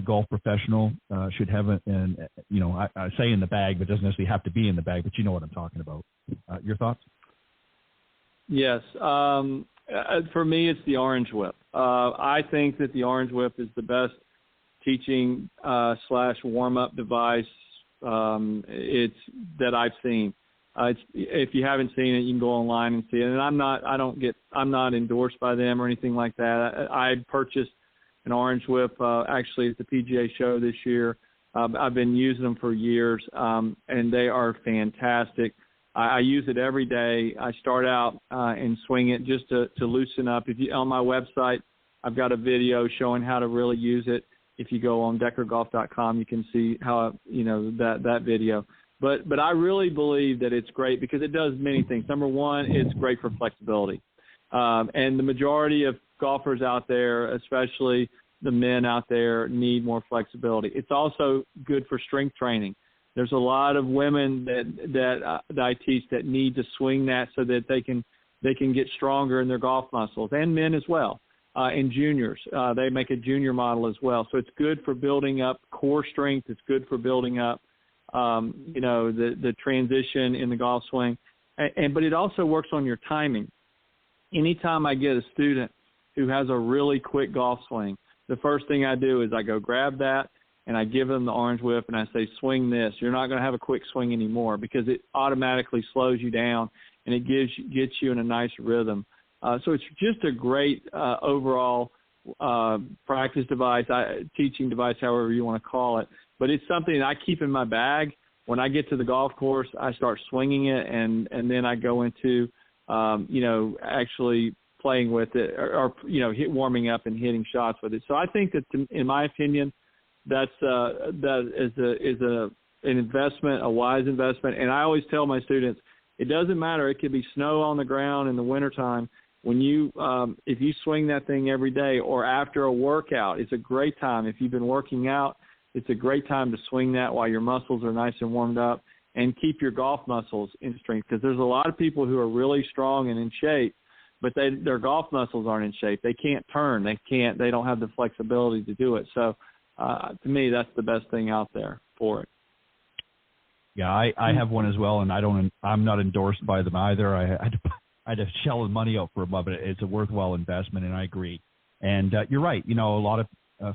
golf professional should have, I say in the bag, but it doesn't necessarily have to be in the bag, but you know what I'm talking about. Your thoughts? Yes. For me, it's the Orange Whip. I think that the Orange Whip is the best teaching / warm-up device that I've seen. If you haven't seen it, you can go online and see it. And I'm not endorsed by them or anything like that. I purchased an Orange Whip actually at the PGA show this year. I've been using them for years, and they are fantastic. I use it every day. I start out and swing it just to loosen up. On my website, I've got a video showing how to really use it. If you go on deckergolf.com, you can see how that video. But I really believe that it's great because it does many things. Number one, it's great for flexibility, and the majority of golfers out there, especially the men out there, need more flexibility. It's also good for strength training. There's a lot of women that I teach that need to swing that so that they can get stronger in their golf muscles, and men as well. And juniors, they make a junior model as well. So it's good for building up core strength. It's good for building up, the transition in the golf swing. But it also works on your timing. Anytime I get a student who has a really quick golf swing, the first thing I do is I go grab that and I give them the Orange Whip and I say, swing this. You're not going to have a quick swing anymore because it automatically slows you down and it gets you in a nice rhythm. So it's just a great overall practice device, teaching device, however you want to call it. But it's something I keep in my bag. When I get to the golf course, I start swinging it, and then I go into, actually playing with it or warming up and hitting shots with it. So I think that, in my opinion, that is an investment, a wise investment. And I always tell my students, it doesn't matter. It could be snow on the ground in the wintertime. When you, if you swing that thing every day or after a workout, it's a great time. If you've been working out, it's a great time to swing that while your muscles are nice and warmed up, and keep your golf muscles in strength. Because there's a lot of people who are really strong and in shape, but their golf muscles aren't in shape. They can't turn. They don't have the flexibility to do it. So to me, that's the best thing out there for it. Yeah, I have one as well, and I'm not endorsed by them either. I had to shell the money out for it, but it's a worthwhile investment, and I agree. And you're right. You know, a lot of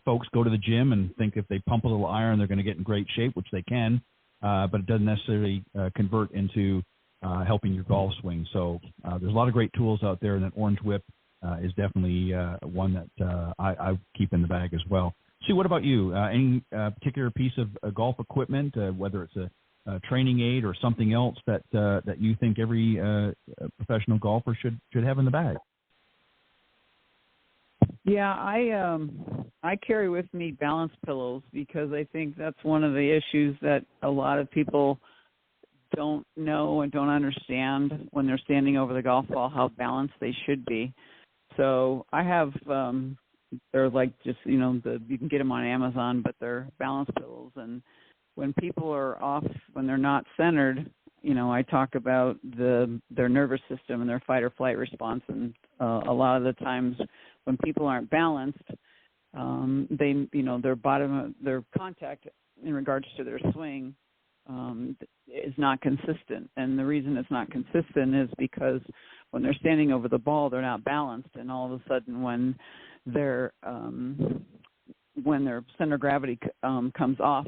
folks go to the gym and think if they pump a little iron, they're going to get in great shape, which they can, but it doesn't necessarily convert into helping your golf swing. So there's a lot of great tools out there, and that Orange Whip is definitely one that I keep in the bag as well. Sue, what about you? Any particular piece of golf equipment, whether it's a training aid or something else that you think every professional golfer should have in the bag? Yeah, I carry with me balance pillows because I think that's one of the issues that a lot of people don't know and don't understand when they're standing over the golf ball, how balanced they should be. So I have, they're like just, you know, you can get them on Amazon, but they're balance pillows. And when people are off, when they're not centered, you know, I talk about their nervous system and their fight or flight response. And a lot of the times when people aren't balanced, they, you know, their contact in regards to their swing is not consistent. And the reason it's not consistent is because when they're standing over the ball, they're not balanced. And all of a sudden when their center of gravity comes off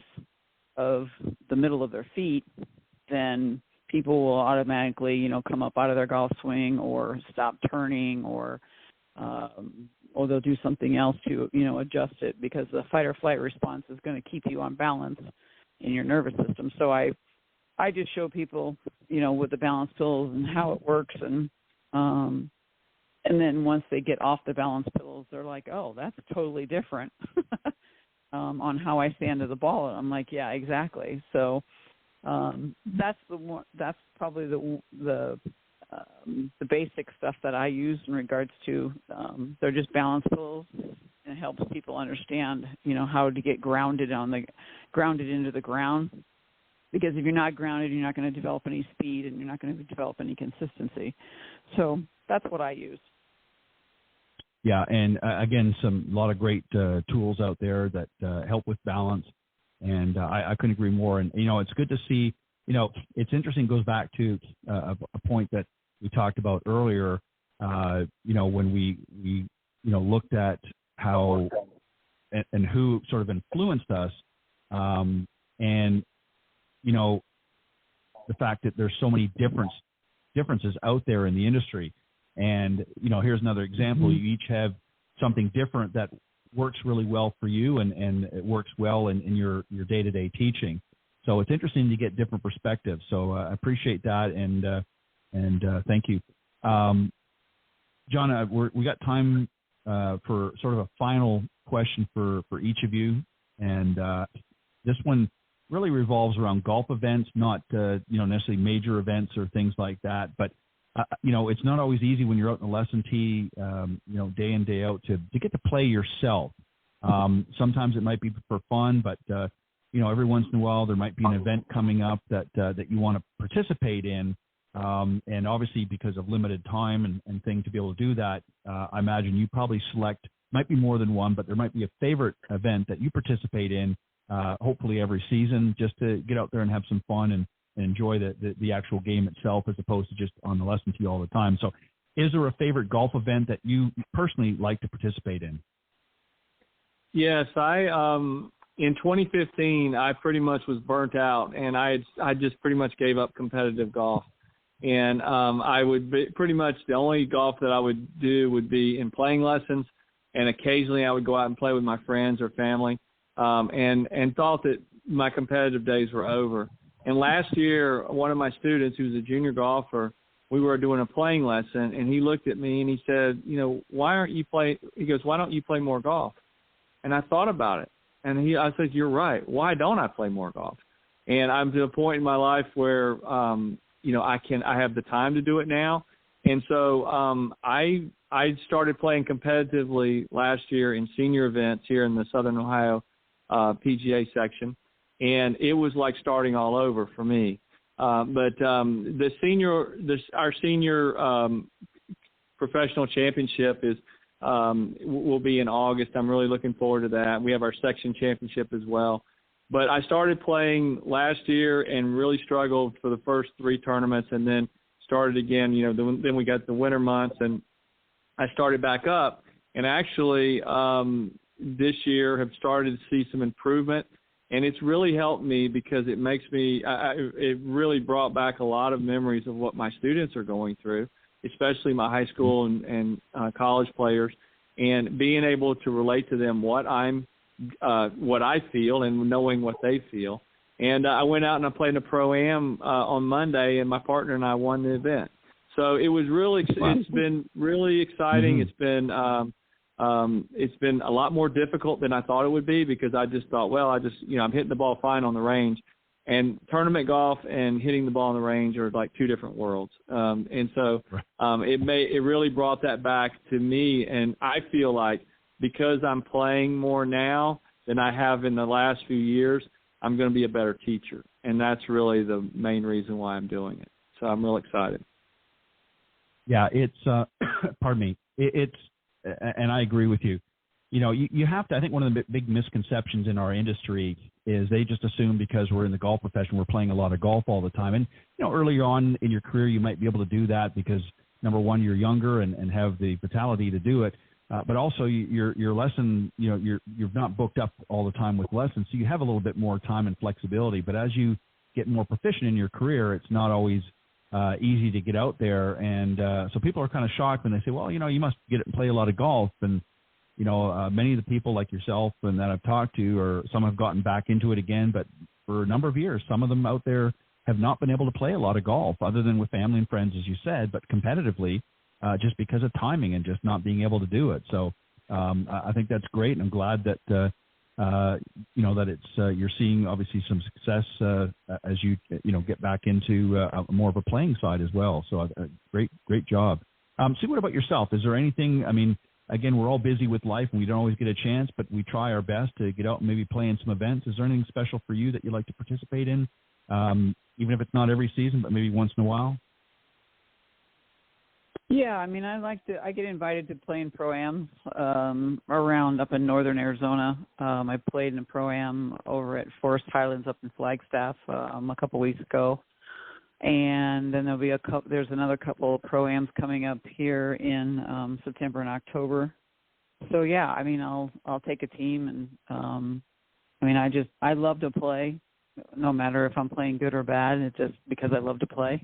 of the middle of their feet, then people will automatically, you know, come up out of their golf swing or stop turning or they'll do something else to, you know, adjust it, because the fight or flight response is going to keep you on balance in your nervous system. So I just show people, you know, with the balance pillows and how it works, and then once they get off the balance pillows, they're like, oh, that's totally different on how I stand to the ball. And I'm like, yeah, exactly. So that's probably the basic stuff that I use in regards to they're just balance pillows, and it helps people understand, you know, how to get grounded into the ground. Because if you're not grounded, you're not going to develop any speed, and you're not going to develop any consistency. So that's what I use. Yeah, and again, a lot of great tools out there that help with balance, and I couldn't agree more. And, you know, it's good to see, you know, it's interesting, goes back to a point that we talked about earlier, you know, when we you know, looked at how and who sort of influenced us, and, you know, the fact that there's so many differences out there in the industry. And, you know, here's another example. Mm-hmm. You each have something different that works really well for you, and it works well in your day-to-day teaching. So it's interesting to get different perspectives. So I appreciate that, and thank you. John, we got time for sort of a final question for each of you. And this one really revolves around golf events, not, you know, necessarily major events or things like that, but you know, it's not always easy when you're out in the lesson tee, you know, day in, day out to get to play yourself. Sometimes it might be for fun, but, you know, every once in a while there might be an event coming up that you want to participate in. And obviously because of limited time and things to be able to do that, I imagine you probably select, might be more than one, but there might be a favorite event that you participate in, hopefully every season, just to get out there and have some fun and enjoy the actual game itself, as opposed to just on the lesson tee all the time. So is there a favorite golf event that you personally like to participate in? Yes, in 2015, I pretty much was burnt out, and I just pretty much gave up competitive golf. And I would be pretty much the only golf that I would do would be in playing lessons, and occasionally I would go out and play with my friends or family, and thought that my competitive days were over. And last year, one of my students, who's a junior golfer, we were doing a playing lesson, and he looked at me and he said, you know, why don't you play more golf? And I thought about it. And I said, you're right. Why don't I play more golf? And I'm to a point in my life where, I have the time to do it now. And so I started playing competitively last year in senior events here in the Southern Ohio PGA section. And it was like starting all over for me. But our senior professional championship will be in August. I'm really looking forward to that. We have our section championship as well. But I started playing last year and really struggled for the first 3 tournaments, and then started again. Then we got the winter months, and I started back up. And actually, this year have started to see some improvement, and it's really helped me because it makes me. It really brought back a lot of memories of what my students are going through, especially my high school and college players, and being able to relate to them what I feel and knowing what they feel. And I went out and I played in a Pro-Am on Monday, and my partner and I won the event. So it was really, it's been really exciting. Mm-hmm. It's been a lot more difficult than I thought it would be, because I just thought, well, I'm hitting the ball fine on the range. And tournament golf and hitting the ball on the range are like 2 different worlds. And so it really brought that back to me. And I feel like because I'm playing more now than I have in the last few years, I'm going to be a better teacher. And that's really the main reason why I'm doing it. So I'm real excited. Yeah, it's, pardon me, and I agree with you. You have to, I think one of the big misconceptions in our industry is they just assume because we're in the golf profession, we're playing a lot of golf all the time. And, early on in your career, you might be able to do that because, number one, you're younger and have the vitality to do it. But also your lesson, you're not booked up all the time with lessons. So you have a little bit more time and flexibility. But as you get more proficient in your career, it's not always easy to get out there. And so people are kind of shocked when they say, well, you must play a lot of golf. And, many of the people like yourself and that I've talked to, or some have gotten back into it again, but for a number of years, some of them out there have not been able to play a lot of golf other than with family and friends, as you said, but competitively, just because of timing and just not being able to do it. So I think that's great. And I'm glad that, that it's, you're seeing obviously some success as you, get back into more of a playing side as well. So great job. So what about yourself? Is there anything, again, we're all busy with life and we don't always get a chance, but we try our best to get out and maybe play in some events. Is there anything special for you that you like to participate in, even if it's not every season, but maybe once in a while? Yeah, I get invited to play in Pro-Ams around up in northern Arizona. I played in a Pro-Am over at Forest Highlands up in Flagstaff a couple weeks ago. And then there's another couple of Pro-Ams coming up here in September and October. So yeah, I'll take a team, and I love to play, no matter if I'm playing good or bad. It's just because I love to play.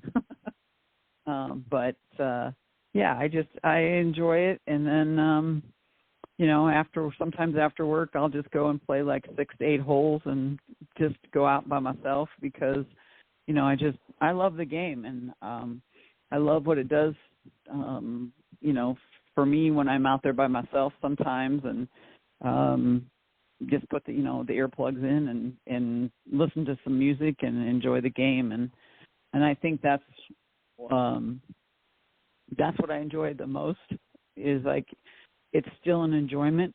Yeah, I enjoy it. And then sometimes after work I'll just go and play like 6 to 8 holes and just go out by myself because I love the game, and I love what it does, for me when I'm out there by myself sometimes, and just put the earplugs in and listen to some music and enjoy the game. And I think that's what I enjoy the most, is like it's still an enjoyment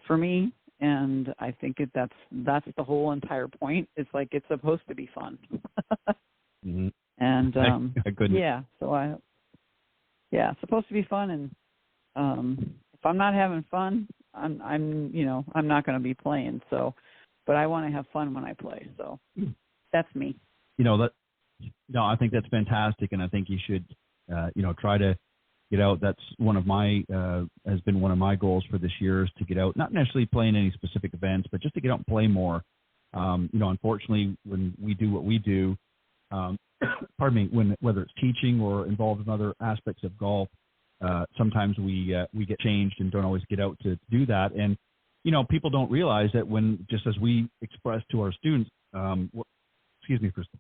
for me. And I think that's the whole entire point. It's like it's supposed to be fun. Mm-hmm. And yeah, so it's supposed to be fun. And if I'm not having fun, I'm not going to be playing. So, but I want to have fun when I play. So that's me. I think that's fantastic, and I think you should, try to get out. That's has been one of my goals for this year, is to get out, not necessarily playing any specific events, but just to get out and play more. Unfortunately, when we do what we do, whether it's teaching or involved in other aspects of golf, sometimes we get changed and don't always get out to do that. And, people don't realize that when, just as we express to our students, excuse me, Crystal.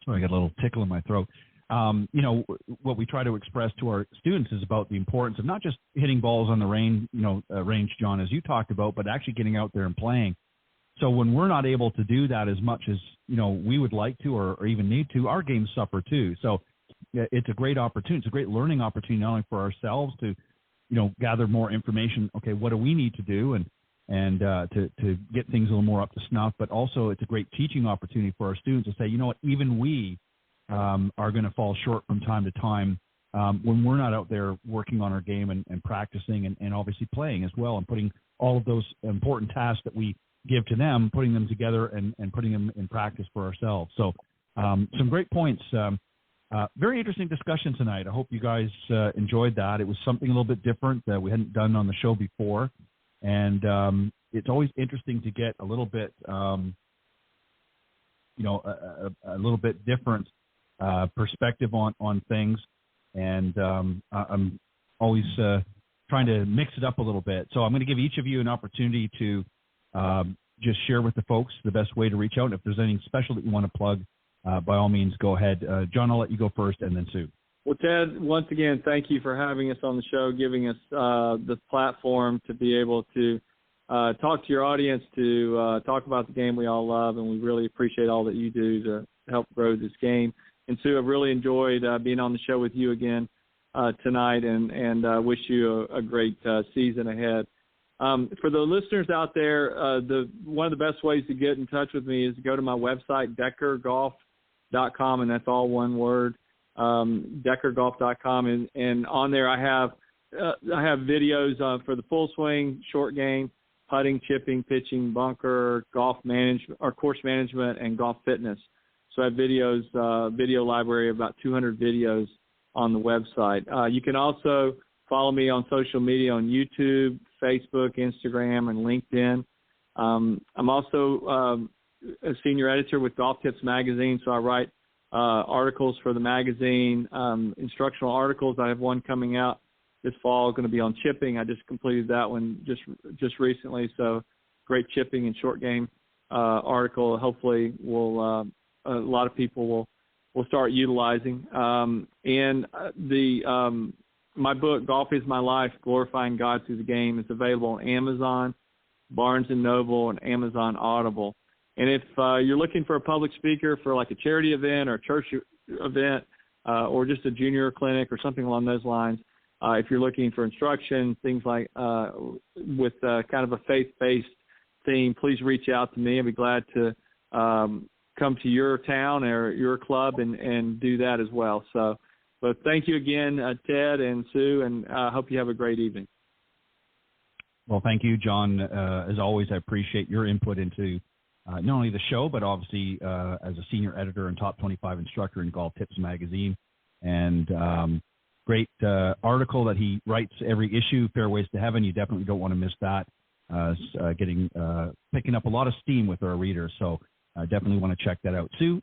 Sorry, I got a little tickle in my throat. what we try to express to our students is about the importance of not just hitting balls on the range, John, as you talked about, but actually getting out there and playing. So when we're not able to do that as much as, we would like to or even need to, our games suffer too. So it's a great opportunity. It's a great learning opportunity, not only for ourselves to, gather more information. Okay, what do we need to do? And to get things a little more up to snuff, but also it's a great teaching opportunity for our students to say, even we are going to fall short from time to time when we're not out there working on our game and practicing and obviously playing as well, and putting all of those important tasks that we give to them, putting them together and putting them in practice for ourselves. So some great points. Very interesting discussion tonight. I hope you guys enjoyed that. It was something a little bit different that we hadn't done on the show before. And it's always interesting to get a little bit, a little bit different perspective on things. And I'm always trying to mix it up a little bit. So I'm going to give each of you an opportunity to just share with the folks the best way to reach out. And if there's anything special that you want to plug, by all means, go ahead. John, I'll let you go first, and then Sue. Well, Ted, once again, thank you for having us on the show, giving us the platform to be able to talk to your audience, to talk about the game we all love, and we really appreciate all that you do to help grow this game. And Sue, I've really enjoyed being on the show with you again tonight, and wish you a great season ahead. For the listeners out there, one of the best ways to get in touch with me is to go to my website, deckergolf.com, and that's all one word. deckergolf.com, and on there I have videos for the full swing, short game, putting, chipping, pitching, bunker, golf management, or course management, and golf fitness. So I have videos, video library of about 200 videos on the website. You can also follow me on social media on YouTube, Facebook, Instagram, and LinkedIn. I'm also a senior editor with Golf Tips Magazine, so I write articles for the magazine, instructional articles. I have one coming out this fall, going to be on chipping. I just completed that one just recently, so great chipping and short game article. Hopefully, a lot of people will start utilizing. And my book, Golf is My Life, Glorifying God Through the Game, is available on Amazon, Barnes & Noble, and Amazon Audible. And if you're looking for a public speaker for like a charity event or a church event or just a junior clinic or something along those lines, if you're looking for instruction, things like with kind of a faith-based theme, please reach out to me. I'd be glad to come to your town or your club and do that as well. So, but thank you again, Ted and Sue, and I hope you have a great evening. Well, thank you, John. As always, I appreciate your input into not only the show, but obviously as a senior editor and top 25 instructor in Golf Tips Magazine. And great article that he writes every issue, Fairways to Heaven. You definitely don't want to miss that. Picking up a lot of steam with our readers. So definitely want to check that out. Sue,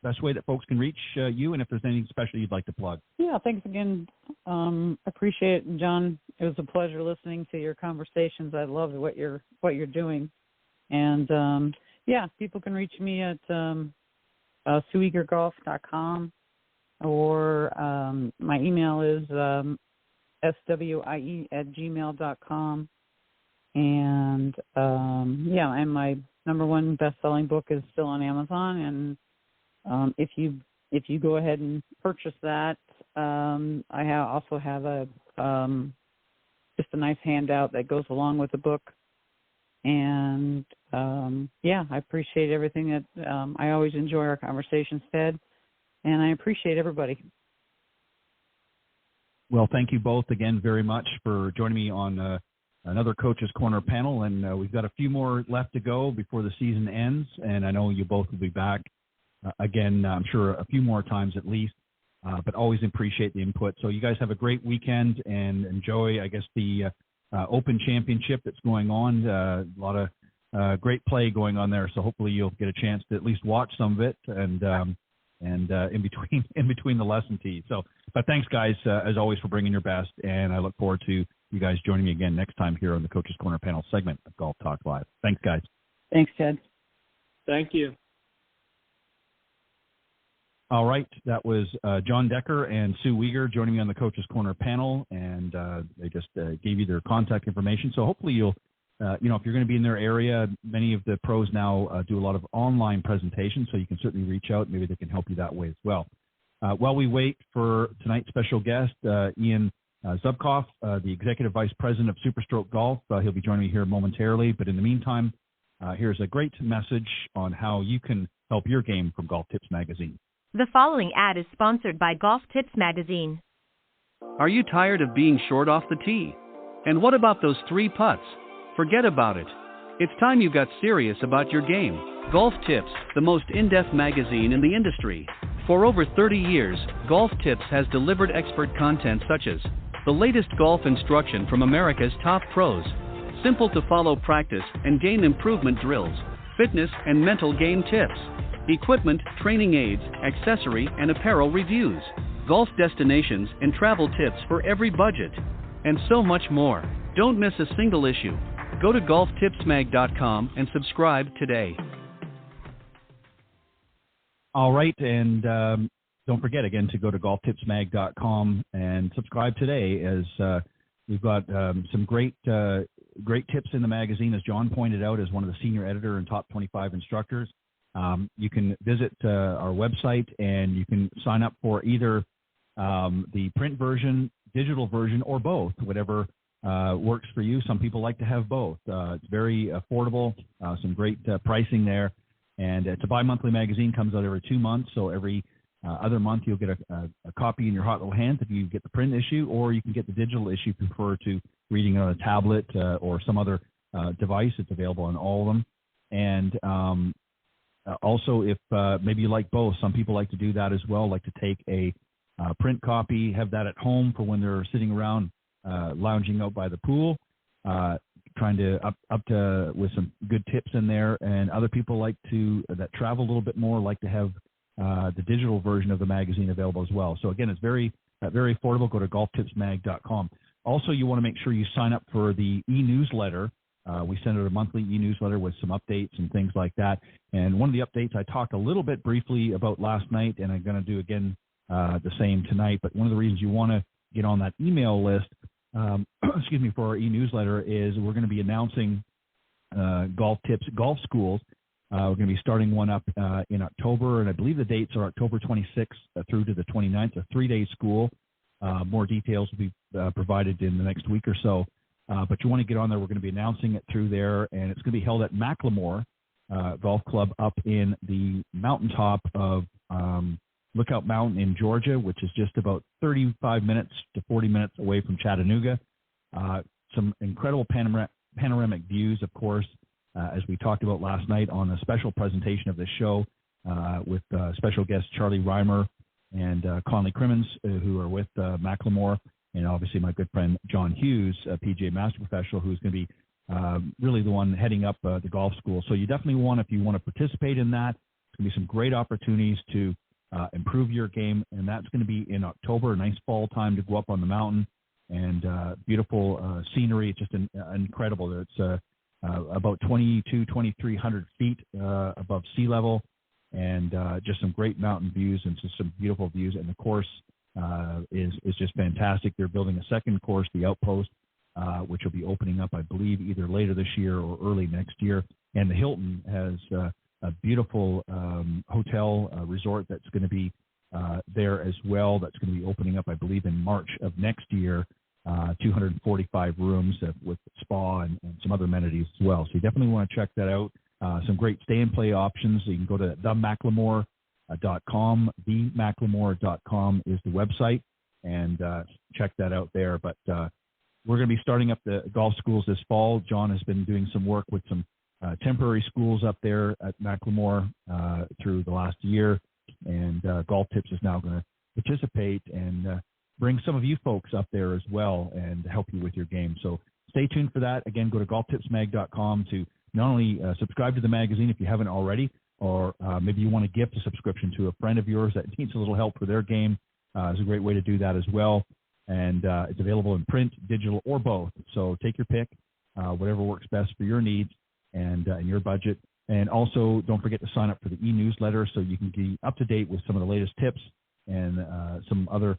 best way that folks can reach you, and if there's anything special you'd like to plug. Yeah, thanks again. Appreciate it, John. It was a pleasure listening to your conversations. I love what you're doing. And, people can reach me at SueEagerGolf.com, or my email is swie@gmail.com. And, and my number one best-selling book is still on Amazon. And if you go ahead and purchase that, I also have just a nice handout that goes along with the book. And, I appreciate everything that I always enjoy our conversations, Ted, and I appreciate everybody. Well, thank you both again very much for joining me on another Coach's Corner panel, and we've got a few more left to go before the season ends, and I know you both will be back again, I'm sure a few more times at least, but always appreciate the input. So you guys have a great weekend and enjoy, I guess, the Open Championship that's going on. A lot of great play going on there, so hopefully you'll get a chance to at least watch some of it and in between the lesson tees. So, but thanks guys as always for bringing your best, and I look forward to you guys joining me again next time here on the Coach's Corner panel segment of Golf Talk Live. Thanks, guys. Thanks, Ted. Thank you. All right, that was John Decker and Sue Weger joining me on the Coach's Corner panel, and they just gave you their contact information. So hopefully you'll, if you're going to be in their area, many of the pros now do a lot of online presentations, so you can certainly reach out. Maybe they can help you that way as well. While we wait for tonight's special guest, Ian Zubkoff, the Executive Vice President of SuperStroke Golf, he'll be joining me here momentarily. But in the meantime, here's a great message on how you can help your game from Golf Tips Magazine. The following ad is sponsored by Golf Tips Magazine. Are you tired of being short off the tee? And what about those 3 putts? Forget about it. It's time you got serious about your game. Golf Tips, the most in-depth magazine in the industry. For over 30 years, Golf Tips has delivered expert content such as the latest golf instruction from America's top pros, simple to follow practice and game improvement drills, fitness and mental game tips, equipment, training aids, accessory and apparel reviews, golf destinations and travel tips for every budget, and so much more. Don't miss a single issue. Go to golftipsmag.com and subscribe today. All right, and don't forget again to go to golftipsmag.com and subscribe today, as we've got some great tips in the magazine, as John pointed out, as one of the senior editor and top 25 instructors. You can visit our website and you can sign up for either the print version, digital version, or both, whatever works for you. Some people like to have both. It's very affordable, some great pricing there. And it's a bi-monthly magazine, comes out every 2 months. So every other month you'll get a copy in your hot little hands if you get the print issue, or you can get the digital issue if you prefer to reading it on a tablet or some other device. It's available on all of them. And also, if maybe you like both, some people like to do that as well, like to take a print copy, have that at home for when they're sitting around lounging out by the pool, trying to up to with some good tips in there. And other people like to that travel a little bit more, like to have the digital version of the magazine available as well. So again, it's very affordable. Go to golftipsmag.com. Also, you want to make sure you sign up for the e-newsletter. We send out a monthly e-newsletter with some updates and things like that. And one of the updates I talked a little bit briefly about last night, and I'm going to do again the same tonight. But one of the reasons you want to get on that email list, for our e-newsletter, is we're going to be announcing Golf Tips Golf Schools. We're going to be starting one up in October, and I believe the dates are October 26th through to the 29th, a 3-day school. More details will be provided in the next week or so. But you want to get on there. We're going to be announcing it through there, and it's going to be held at Macklemore Golf Club up in the mountaintop of Lookout Mountain in Georgia, which is just about 35 minutes to 40 minutes away from Chattanooga. Some incredible panoramic views, of course, as we talked about last night on a special presentation of this show with special guests Charlie Reimer and Conley Crimmins, who are with Macklemore. And obviously my good friend John Hughes, a PGA Master Professional, who's going to be really the one heading up the golf school. So you definitely want, if you want to participate in that, it's going to be some great opportunities to improve your game. And that's going to be in October, a nice fall time to go up on the mountain, and beautiful scenery. It's just incredible. It's about 2,300 feet above sea level, and just some great mountain views and just some beautiful views. And the course is just fantastic. They're building a second course, the Outpost, which will be opening up, I believe, either later this year or early next year. And the Hilton has a beautiful hotel resort that's going to be there as well. That's going to be opening up, I believe, in March of next year. 245 rooms with spa and some other amenities as well. So you definitely want to check that out. Some great stay and play options. So you can go to themacklemore.com. Themacklemore.com is the website, and check that out there. But we're going to be starting up the golf schools this fall. John has been doing some work with some temporary schools up there at Macklemore through the last year, and Golf Tips is now going to participate and bring some of you folks up there as well and help you with your game. So stay tuned for that. Again, go to golftipsmag.com to not only subscribe to the magazine if you haven't already, or maybe you want to gift a subscription to a friend of yours that needs a little help for their game. It's a great way to do that as well. And it's available in print, digital, or both. So take your pick, whatever works best for your needs and your budget. And also, don't forget to sign up for the e-newsletter so you can be up to date with some of the latest tips and some other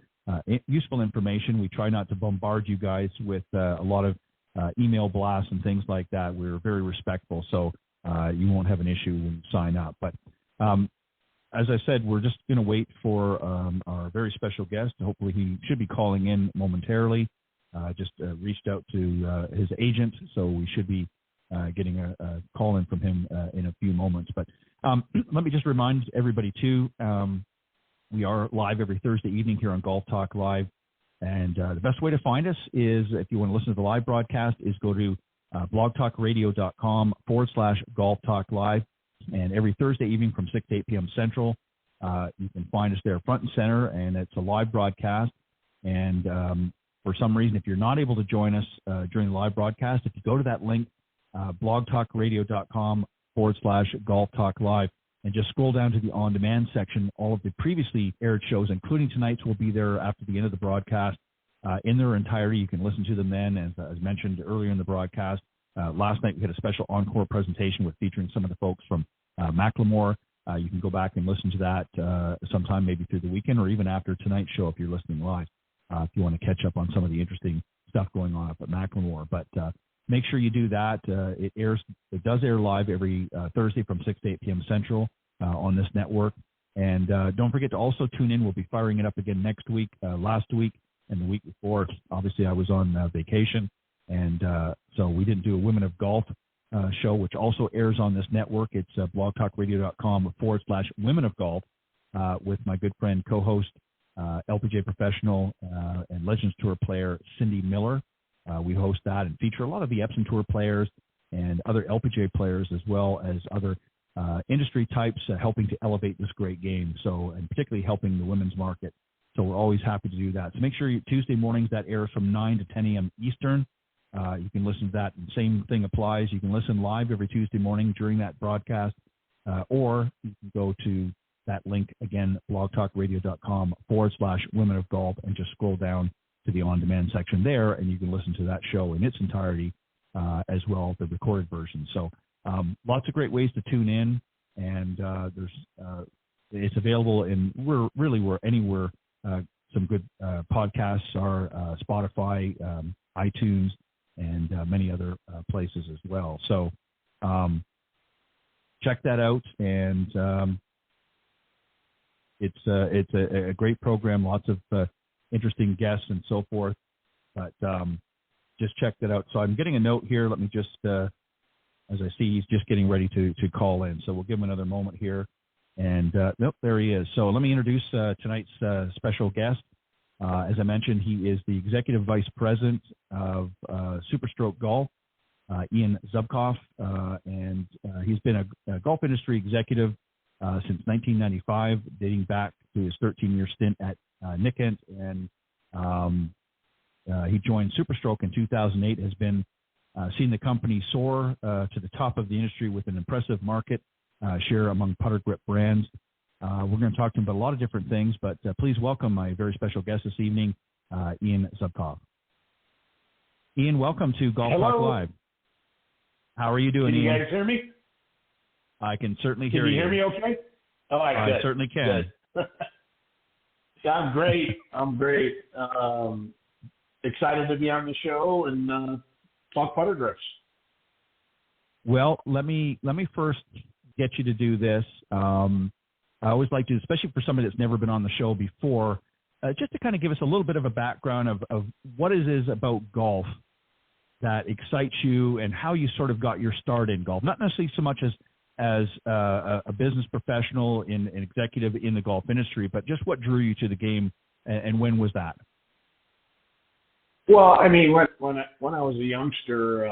useful information. We try not to bombard you guys with a lot of email blasts and things like that. We're very respectful, so you won't have an issue when you sign up. But as I said, we're just going to wait for our very special guest. Hopefully he should be calling in momentarily. Just reached out to his agent, so we should be getting a call in from him in a few moments. But let me just remind everybody, too, we are live every Thursday evening here on Golf Talk Live. And the best way to find us is, if you want to listen to the live broadcast, is go to blogtalkradio.com/Golf Talk Live. And every Thursday evening from 6 to 8 p.m. Central, you can find us there front and center, and it's a live broadcast. And for some reason, if you're not able to join us during the live broadcast, if you go to that link, blogtalkradio.com/Golf Talk Live, and just scroll down to the on-demand section. All of the previously aired shows, including tonight's, will be there after the end of the broadcast in their entirety. You can listen to them then, as mentioned earlier in the broadcast. Last night we had a special encore presentation with featuring some of the folks from Macklemore. You can go back and listen to that sometime, maybe through the weekend or even after tonight's show if you're listening live, if you want to catch up on some of the interesting stuff going on up at Macklemore. But make sure you do that. It does air live every Thursday from 6 to 8 p.m. Central on this network. And don't forget to also tune in. We'll be firing it up again next week, last week, and the week before. Obviously, I was on vacation, and so we didn't do a Women of Golf show, which also airs on this network. It's blogtalkradio.com/Women of Golf with my good friend, co-host, LPGA professional and Legends Tour player Cindy Miller. We host that and feature a lot of the Epson Tour players and other LPGA players, as well as other industry types helping to elevate this great game, so, and particularly helping the women's market. So we're always happy to do that. So make sure Tuesday mornings that airs from 9 to 10 a.m. Eastern. You can listen to that, and same thing applies. You can listen live every Tuesday morning during that broadcast, or you can go to that link again, blogtalkradio.com/Women of Golf, and just scroll down to the on-demand section there, and you can listen to that show in its entirety as well, the recorded version. So lots of great ways to tune in, and it's available in where anywhere some good podcasts are, Spotify, iTunes, and many other places as well. So check that out, and it's a great program, lots of interesting guests and so forth, but just check that out. So I'm getting a note here. Let me just, as I see, he's just getting ready to call in. So we'll give him another moment here. And nope, there he is. So let me introduce tonight's special guest. As I mentioned, he is the Executive Vice President of SuperStroke Golf, Ian Zubkoff, and he's been a golf industry executive since 1995, dating back to his 13-year stint at Nickent, and he joined SuperStroke in 2008, has been seen the company soar to the top of the industry with an impressive market share among putter grip brands. We're going to talk to him about a lot of different things, but please welcome my very special guest this evening, Ian Zubkoff. Ian, welcome to Golf Talk Live. How are you doing, Ian? Can you guys hear me? I can certainly hear you. Can you hear me okay? All right, I good. certainly can. Yeah, I'm great. Excited to be on the show and talk putter grips. Well, let me first get you to do this. I always like to, especially for somebody that's never been on the show before, just to kind of give us a little bit of a background of what it is about golf that excites you and how you sort of got your start in golf. Not necessarily so much as a business professional an executive in the golf industry, but just what drew you to the game, and when was that? Well, I mean, when I was a youngster,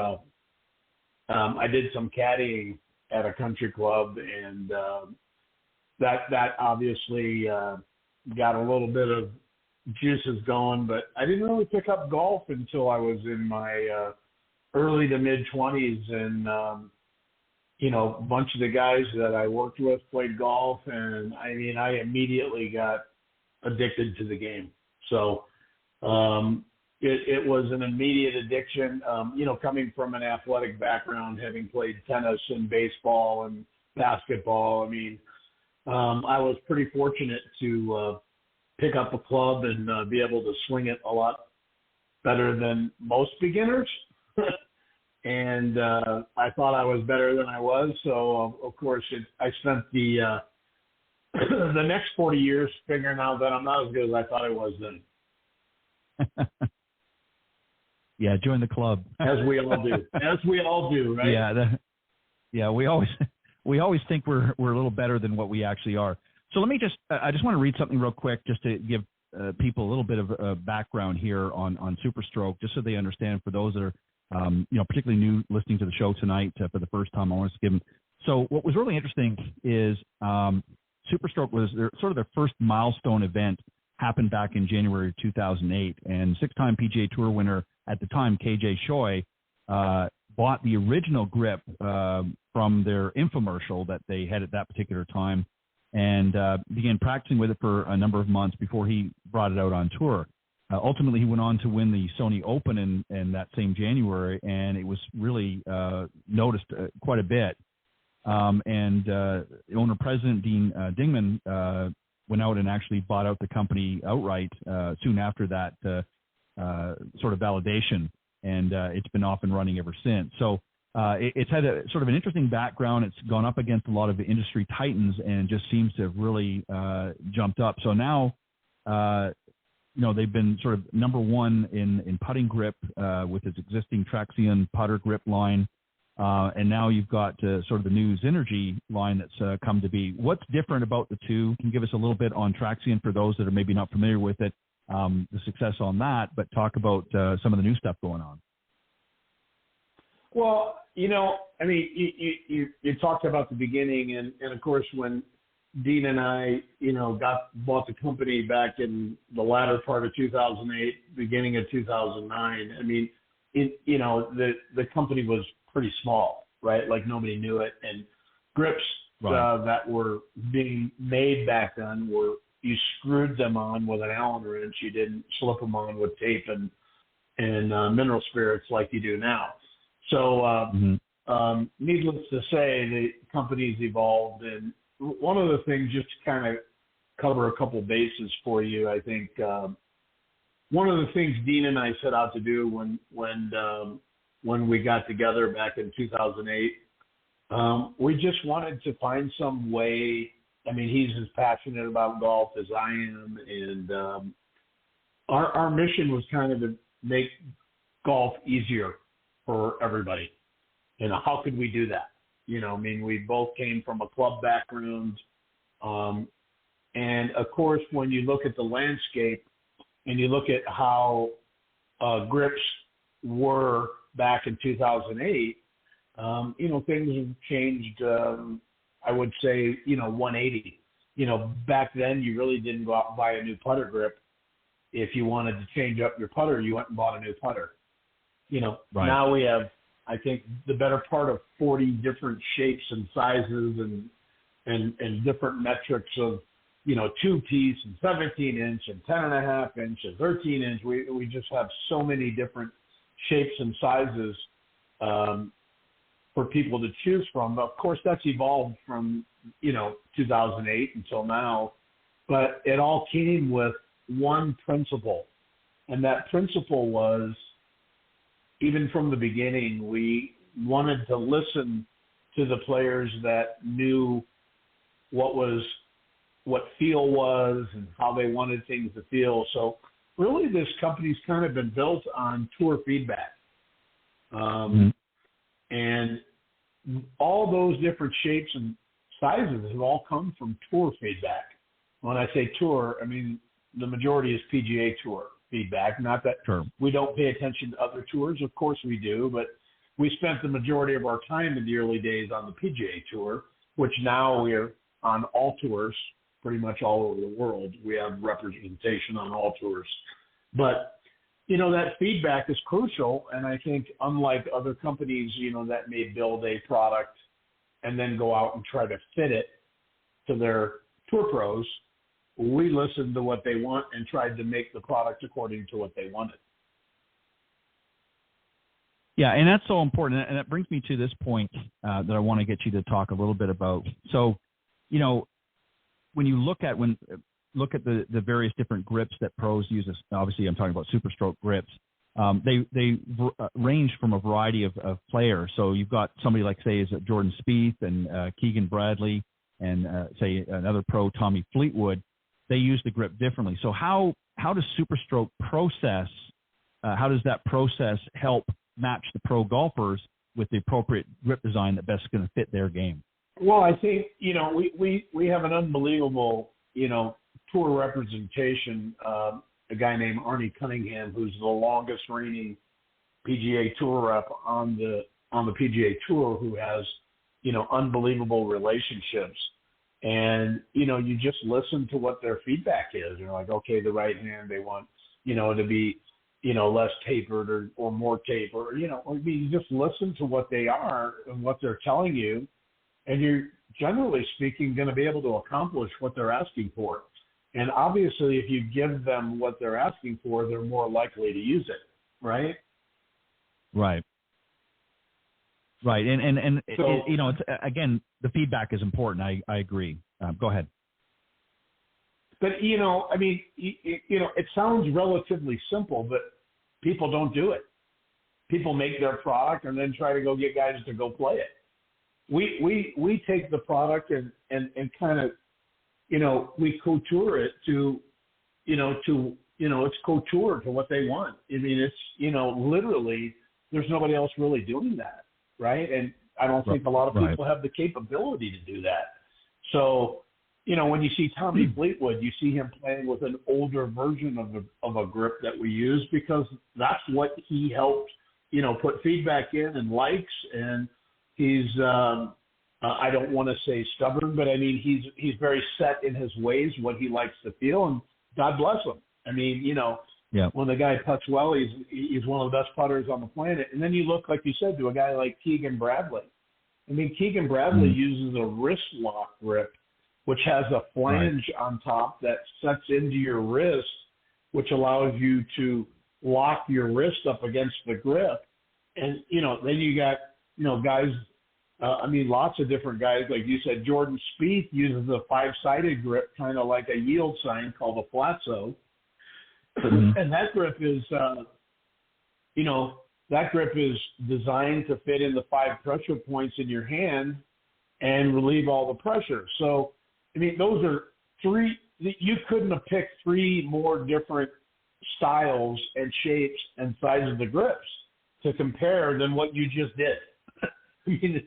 I did some caddying at a country club, and that obviously got a little bit of juices going, but I didn't really pick up golf until I was in my early to mid 20s, and a bunch of the guys that I worked with played golf, and I mean, I immediately got addicted to the game. So it was an immediate addiction. Coming from an athletic background, having played tennis and baseball and basketball, I mean, I was pretty fortunate to pick up a club and be able to swing it a lot better than most beginners. And I thought I was better than I was. So, of course, I spent the the next 40 years figuring out that I'm not as good as I thought I was then. Yeah, join the club. As we all do. As we all do, right? Yeah, we always think we're a little better than what we actually are. So let me I just want to read something real quick just to give people a little bit of background here on SuperStroke, just so they understand. For those that are particularly new listening to the show tonight for the first time, I want to give them. So what was really interesting is SuperStroke was their first milestone event, happened back in January of 2008, and six-time PGA Tour winner at the time, KJ Choi, bought the original grip from their infomercial that they had at that particular time, and began practicing with it for a number of months before he brought it out on tour. Ultimately, he went on to win the Sony Open in that same January, and it was really noticed quite a bit. And owner-president Dean Dingman went out and actually bought out the company outright soon after that sort of validation, and it's been off and running ever since. So it's had a sort of an interesting background. It's gone up against a lot of the industry titans and just seems to have really jumped up. So now, they've been sort of number one in putting grip with its existing Traxion putter grip line. And now you've got sort of the new Synergy line that's come to be. What's different about the two? Can you give us a little bit on Traxion for those that are maybe not familiar with it, the success on that, but talk about some of the new stuff going on. Well, I mean, you talked about the beginning, and of course, when Dean and I, bought the company back in the latter part of 2008, beginning of 2009. I mean, the company was pretty small, right? Like nobody knew it, and grips that were being made back then you screwed them on with an Allen wrench. You didn't slip them on with tape and mineral spirits like you do now. So, needless to say, the company's evolved, and one of the things, just to kind of cover a couple bases for you, I think one of the things Dean and I set out to do when we got together back in 2008, we just wanted to find some way. I mean, he's as passionate about golf as I am, and our mission was kind of to make golf easier for everybody. How could we do that? I mean, we both came from a club background. And of course, when you look at the landscape and you look at how grips were back in 2008, things have changed, I would say, 180. Back then you really didn't go out and buy a new putter grip. If you wanted to change up your putter, you went and bought a new putter. Now we have, I think, the better part of 40 different shapes and sizes and different metrics of, 2-piece and 17-inch and 10.5 inch and 13-inch. We just have so many different shapes and sizes for people to choose from. Of course, that's evolved from, 2008 until now, but it all came with one principle. And that principle was, even from the beginning, we wanted to listen to the players that knew what feel was and how they wanted things to feel. So really this company's kind of been built on tour feedback. And all those different shapes and sizes have all come from tour feedback. When I say tour, I mean the majority is PGA Tour feedback. Not that we don't pay attention to other tours. Of course we do, but we spent the majority of our time in the early days on the PGA Tour, which now we're on all tours, pretty much all over the world. We have representation on all tours. But, that feedback is crucial, and I think unlike other companies, that may build a product and then go out and try to fit it to their tour pros, we listened to what they want and tried to make the product according to what they wanted. Yeah, and that's so important, and that brings me to this point that I want to get you to talk a little bit about. So, when you look at the various different grips that pros use, obviously I'm talking about SuperStroke grips. They range from a variety of players. So you've got somebody like, say, is Jordan Spieth and Keegan Bradley, and say another pro, Tommy Fleetwood. They use the grip differently. So how does SuperStroke process? How does that process help match the pro golfers with the appropriate grip design that best is going to fit their game? Well, I think, we have an unbelievable, tour representation, a guy named Arnie Cunningham, who's the longest reigning PGA Tour rep on the PGA Tour, who has, unbelievable relationships. And, you just listen to what their feedback is. You're like, okay, the right hand, they want, to be, less tapered or more taper, you just listen to what they are and what they're telling you. And you're, generally speaking, going to be able to accomplish what they're asking for. And obviously, if you give them what they're asking for, they're more likely to use it, right? Right. Right. And so, it's, again, the feedback is important. I agree. Go ahead. But, it sounds relatively simple, but people don't do it. People make their product and then try to go get guys to go play it. We take the product and kind of, we couture it to it's couture to what they want. I mean, it's, literally, there's nobody else really doing that, right? And I don't think a lot of people have the capability to do that. So, when you see Tommy Fleetwood, you see him playing with an older version of a grip that we use, because that's what he helped, put feedback in and likes. And he's, I don't want to say stubborn, but I mean, he's very set in his ways, what he likes to feel, and God bless him. I mean, when the guy puts well, he's one of the best putters on the planet. And then you look, like you said, to a guy like Keegan Bradley. I mean, Keegan Bradley uses a wrist lock grip, which has a flange on top that sets into your wrist, which allows you to lock your wrist up against the grip. And, then you got, guys, lots of different guys. Like you said, Jordan Spieth uses a 5-sided grip, kind of like a yield sign called a flatso. And that grip is, that grip is designed to fit in the 5 pressure points in your hand and relieve all the pressure. So, I mean, those are 3, you couldn't have picked 3 more different styles and shapes and sizes of grips to compare than what you just did. I mean,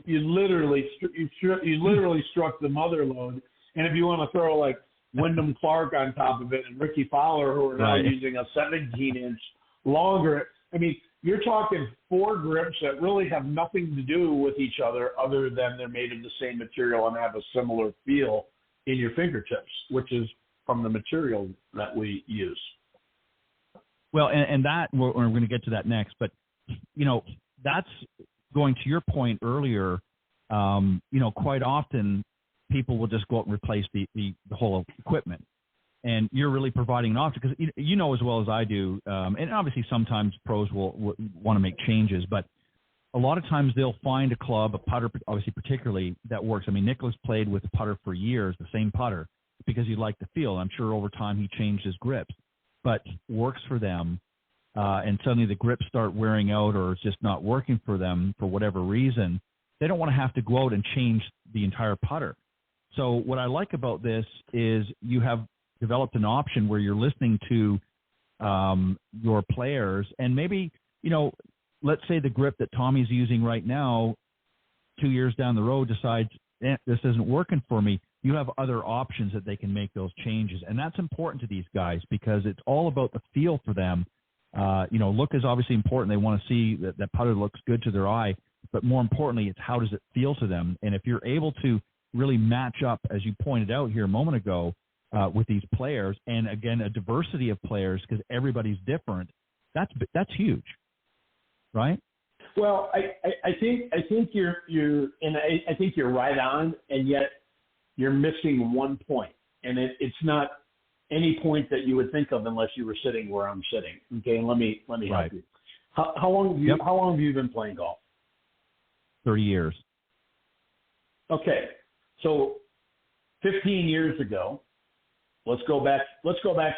you literally struck the mother load. And if you want to throw like Wyndham Clark on top of it and Ricky Fowler, who are now using a 17-inch longer, I mean, you're talking 4 grips that really have nothing to do with each other than they're made of the same material and have a similar feel in your fingertips, which is from the material that we use. Well, and that, we're going to get to that next, but, that's going to your point earlier. Quite often people will just go out and replace the whole equipment. And you're really providing an option, because as well as I do, and obviously sometimes pros will want to make changes, but a lot of times they'll find a club, a putter, obviously particularly, that works. I mean, Nicholas played with a putter for years, the same putter, because he liked the feel. I'm sure over time he changed his grips, but works for them, and suddenly the grips start wearing out or it's just not working for them for whatever reason. They don't want to have to go out and change the entire putter. So what I like about this is you have developed an option where you're listening to your players, and maybe, let's say the grip that Tommy's using right now, 2 years down the road, decides this isn't working for me. You have other options that they can make those changes. And that's important to these guys, because it's all about the feel for them. Look is obviously important. They want to see that putter looks good to their eye, but more importantly, it's how does it feel to them. And if you're able to really match up, as you pointed out here a moment ago, with these players, and again, a diversity of players, because everybody's different, that's huge, right? Well, I think you're and I think you're right on, and yet you're missing one point, and it's not any point that you would think of unless you were sitting where I'm sitting. Okay, and let me help you. How long have you been playing golf? 30 years. Okay, so 15 years ago, let's go back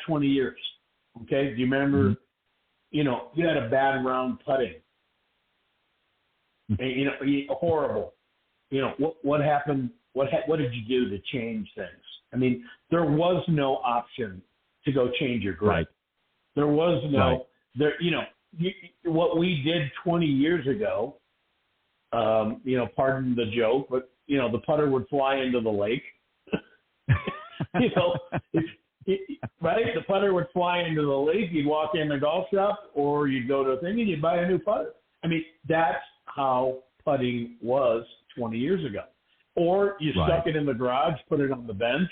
20 years. Okay, do you remember? You had a bad round putting. And, horrible. What happened? What did you do to change things? I mean, there was no option to go change your grip. Right. There was no right. What we did 20 years ago. Pardon the joke, but the putter would fly into the lake. Right? The putter would fly into the lake. You'd walk in the golf shop, or you'd go to a thing and you'd buy a new putter. I mean, that's how putting was 20 years ago. Or you stuck it in the garage, put it on the bench.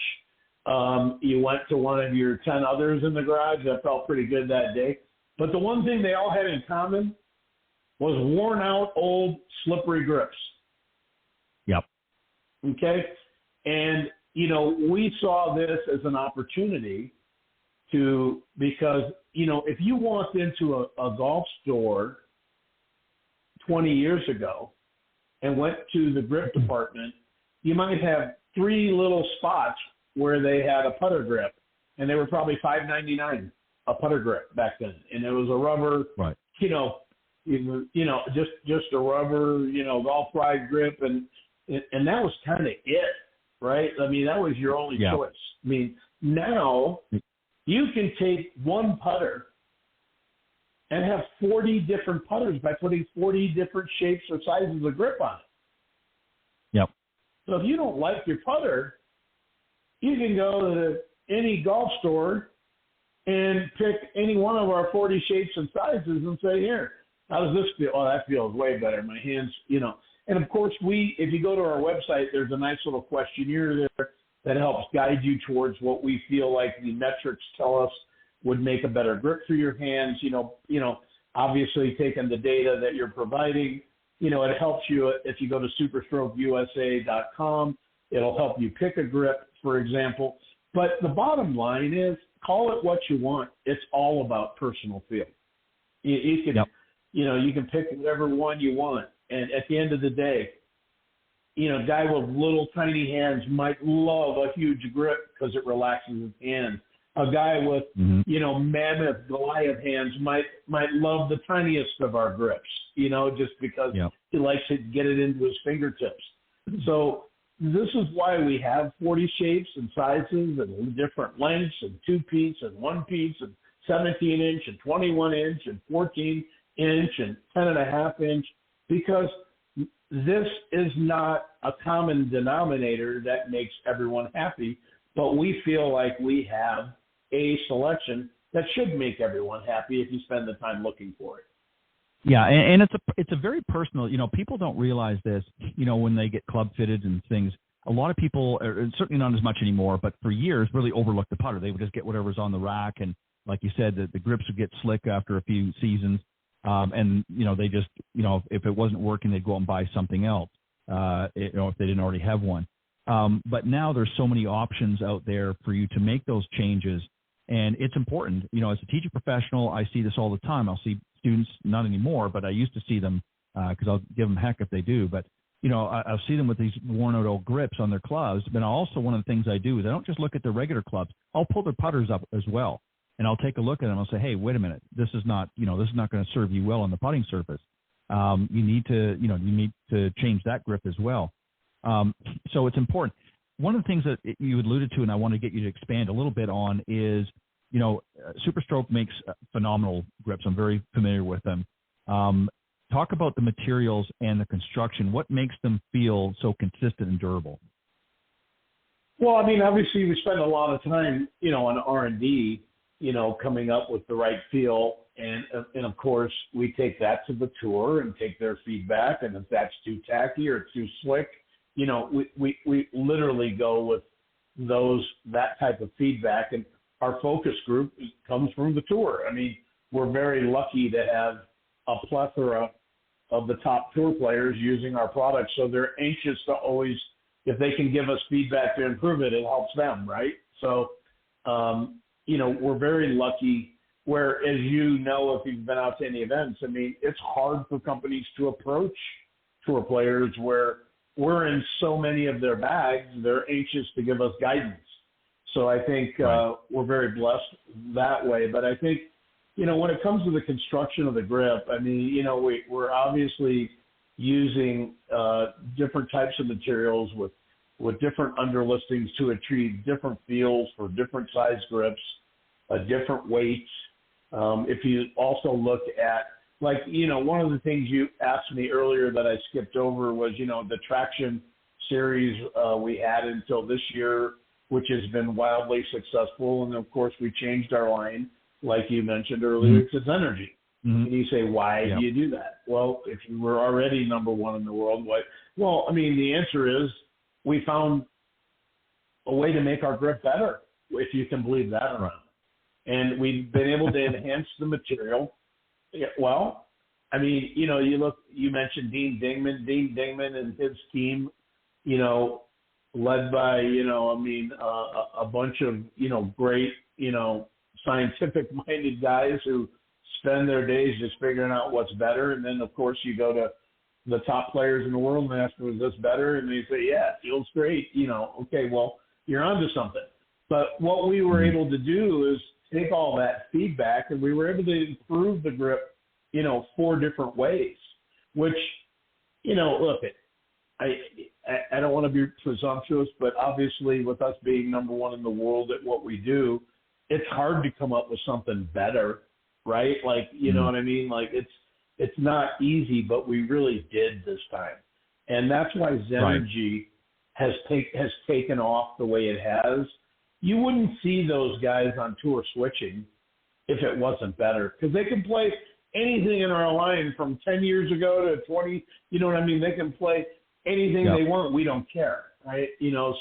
You went to one of your 10 others in the garage that felt pretty good that day. But the one thing they all had in common was worn out, old, slippery grips. Yep. Okay? And, we saw this as an opportunity because, if you walked into a golf store 20 years ago and went to the grip department, you might have 3 little spots where they had a putter grip, and they were probably $5.99 a putter grip back then. And it was a rubber, right. Just a rubber, golf ride grip, and that was kind of it, right? I mean, that was your only choice. I mean, now you can take one putter and have 40 different putters by putting 40 different shapes or sizes of grip on it. Yep. So if you don't like your putter, you can go to any golf store and pick any one of our 40 shapes and sizes and say, here, how does this feel? Oh, that feels way better. My hands, And, of course, if you go to our website, there's a nice little questionnaire there that helps guide you towards what we feel like the metrics tell us would make a better grip for your hands. Obviously taking the data that you're providing, it helps you if you go to SuperStrokeUSA.com. It'll help you pick a grip, for example. But the bottom line is, call it what you want. It's all about personal feel. You can, you can pick whatever one you want. And at the end of the day, a guy with little tiny hands might love a huge grip because it relaxes his hands. A guy with, mammoth Goliath hands might love the tiniest of our grips, just because he likes to get it into his fingertips. So this is why we have 40 shapes and sizes and different lengths and 2-piece and 1-piece and 17-inch and 21-inch and 14-inch and 10.5-inch, because this is not a common denominator that makes everyone happy, but we feel like we have a selection that should make everyone happy if you spend the time looking for it. Yeah, and it's a very personal. People don't realize this. When they get club fitted and things, a lot of people, certainly not as much anymore, but for years really overlooked the putter. They would just get whatever's on the rack, and like you said, the grips would get slick after a few seasons, and they just if it wasn't working, they'd go out and buy something else. If they didn't already have one. But now there's so many options out there for you to make those changes, and it's important. As a teaching professional, I see this all the time. I'll see students, not anymore, but I used to see them because I'll give them heck if they do. But, I'll see them with these worn out old grips on their clubs. But also one of the things I do is I don't just look at their regular clubs. I'll pull their putters up as well. And I'll take a look at them. I'll say, hey, wait a minute. This is not going to serve you well on the putting surface. You need to change that grip as well. So it's important. One of the things that you alluded to, and I want to get you to expand a little bit on, is SuperStroke makes phenomenal grips. I'm very familiar with them. Talk about the materials and the construction. What makes them feel so consistent and durable? Well, I mean, obviously we spend a lot of time, on R&D, coming up with the right feel. And of course, we take that to the tour and take their feedback. And if that's too tacky or too slick, we literally go with that type of feedback. And our focus group comes from the tour. I mean, we're very lucky to have a plethora of the top tour players using our products. So they're anxious to always, if they can give us feedback to improve it, it helps them, right? So, we're very lucky where, as you know, if you've been out to any events, I mean, it's hard for companies to approach tour players where we're in so many of their bags, they're anxious to give us guidance. So I think we're very blessed that way. But I think, when it comes to the construction of the grip, I mean, we're obviously using different types of materials with different underlistings to achieve different feels for different size grips, different weights. If you also look at, one of the things you asked me earlier that I skipped over was, the traction series we had until this year, which has been wildly successful. And, of course, we changed our line, like you mentioned earlier, to Zenergy. And you say, why do you do that? Well, if you were already number one in the world, why? Well, I mean, the answer is we found a way to make our grip better, if you can believe that or not. And we've been able to enhance the material. Yeah, well, I mean, you mentioned Dean Dingman and his team, led by, a bunch of, great, scientific-minded guys who spend their days just figuring out what's better. And then, of course, you go to the top players in the world and ask them, is this better? And they say, yeah, it feels great. Okay, well, you're onto something. But what we were able to do is take all that feedback, and we were able to improve the grip, 4 different ways, which, look, I don't want to be presumptuous, but obviously with us being number one in the world at what we do, it's hard to come up with something better, right? Like, you know what I mean? Like it's not easy, but we really did this time. And that's why Zenergy has taken off the way it has. You wouldn't see those guys on tour switching if it wasn't better, because they can play anything in our line from 10 years ago to 20, you know what I mean? They can play anything they want. We don't care, right?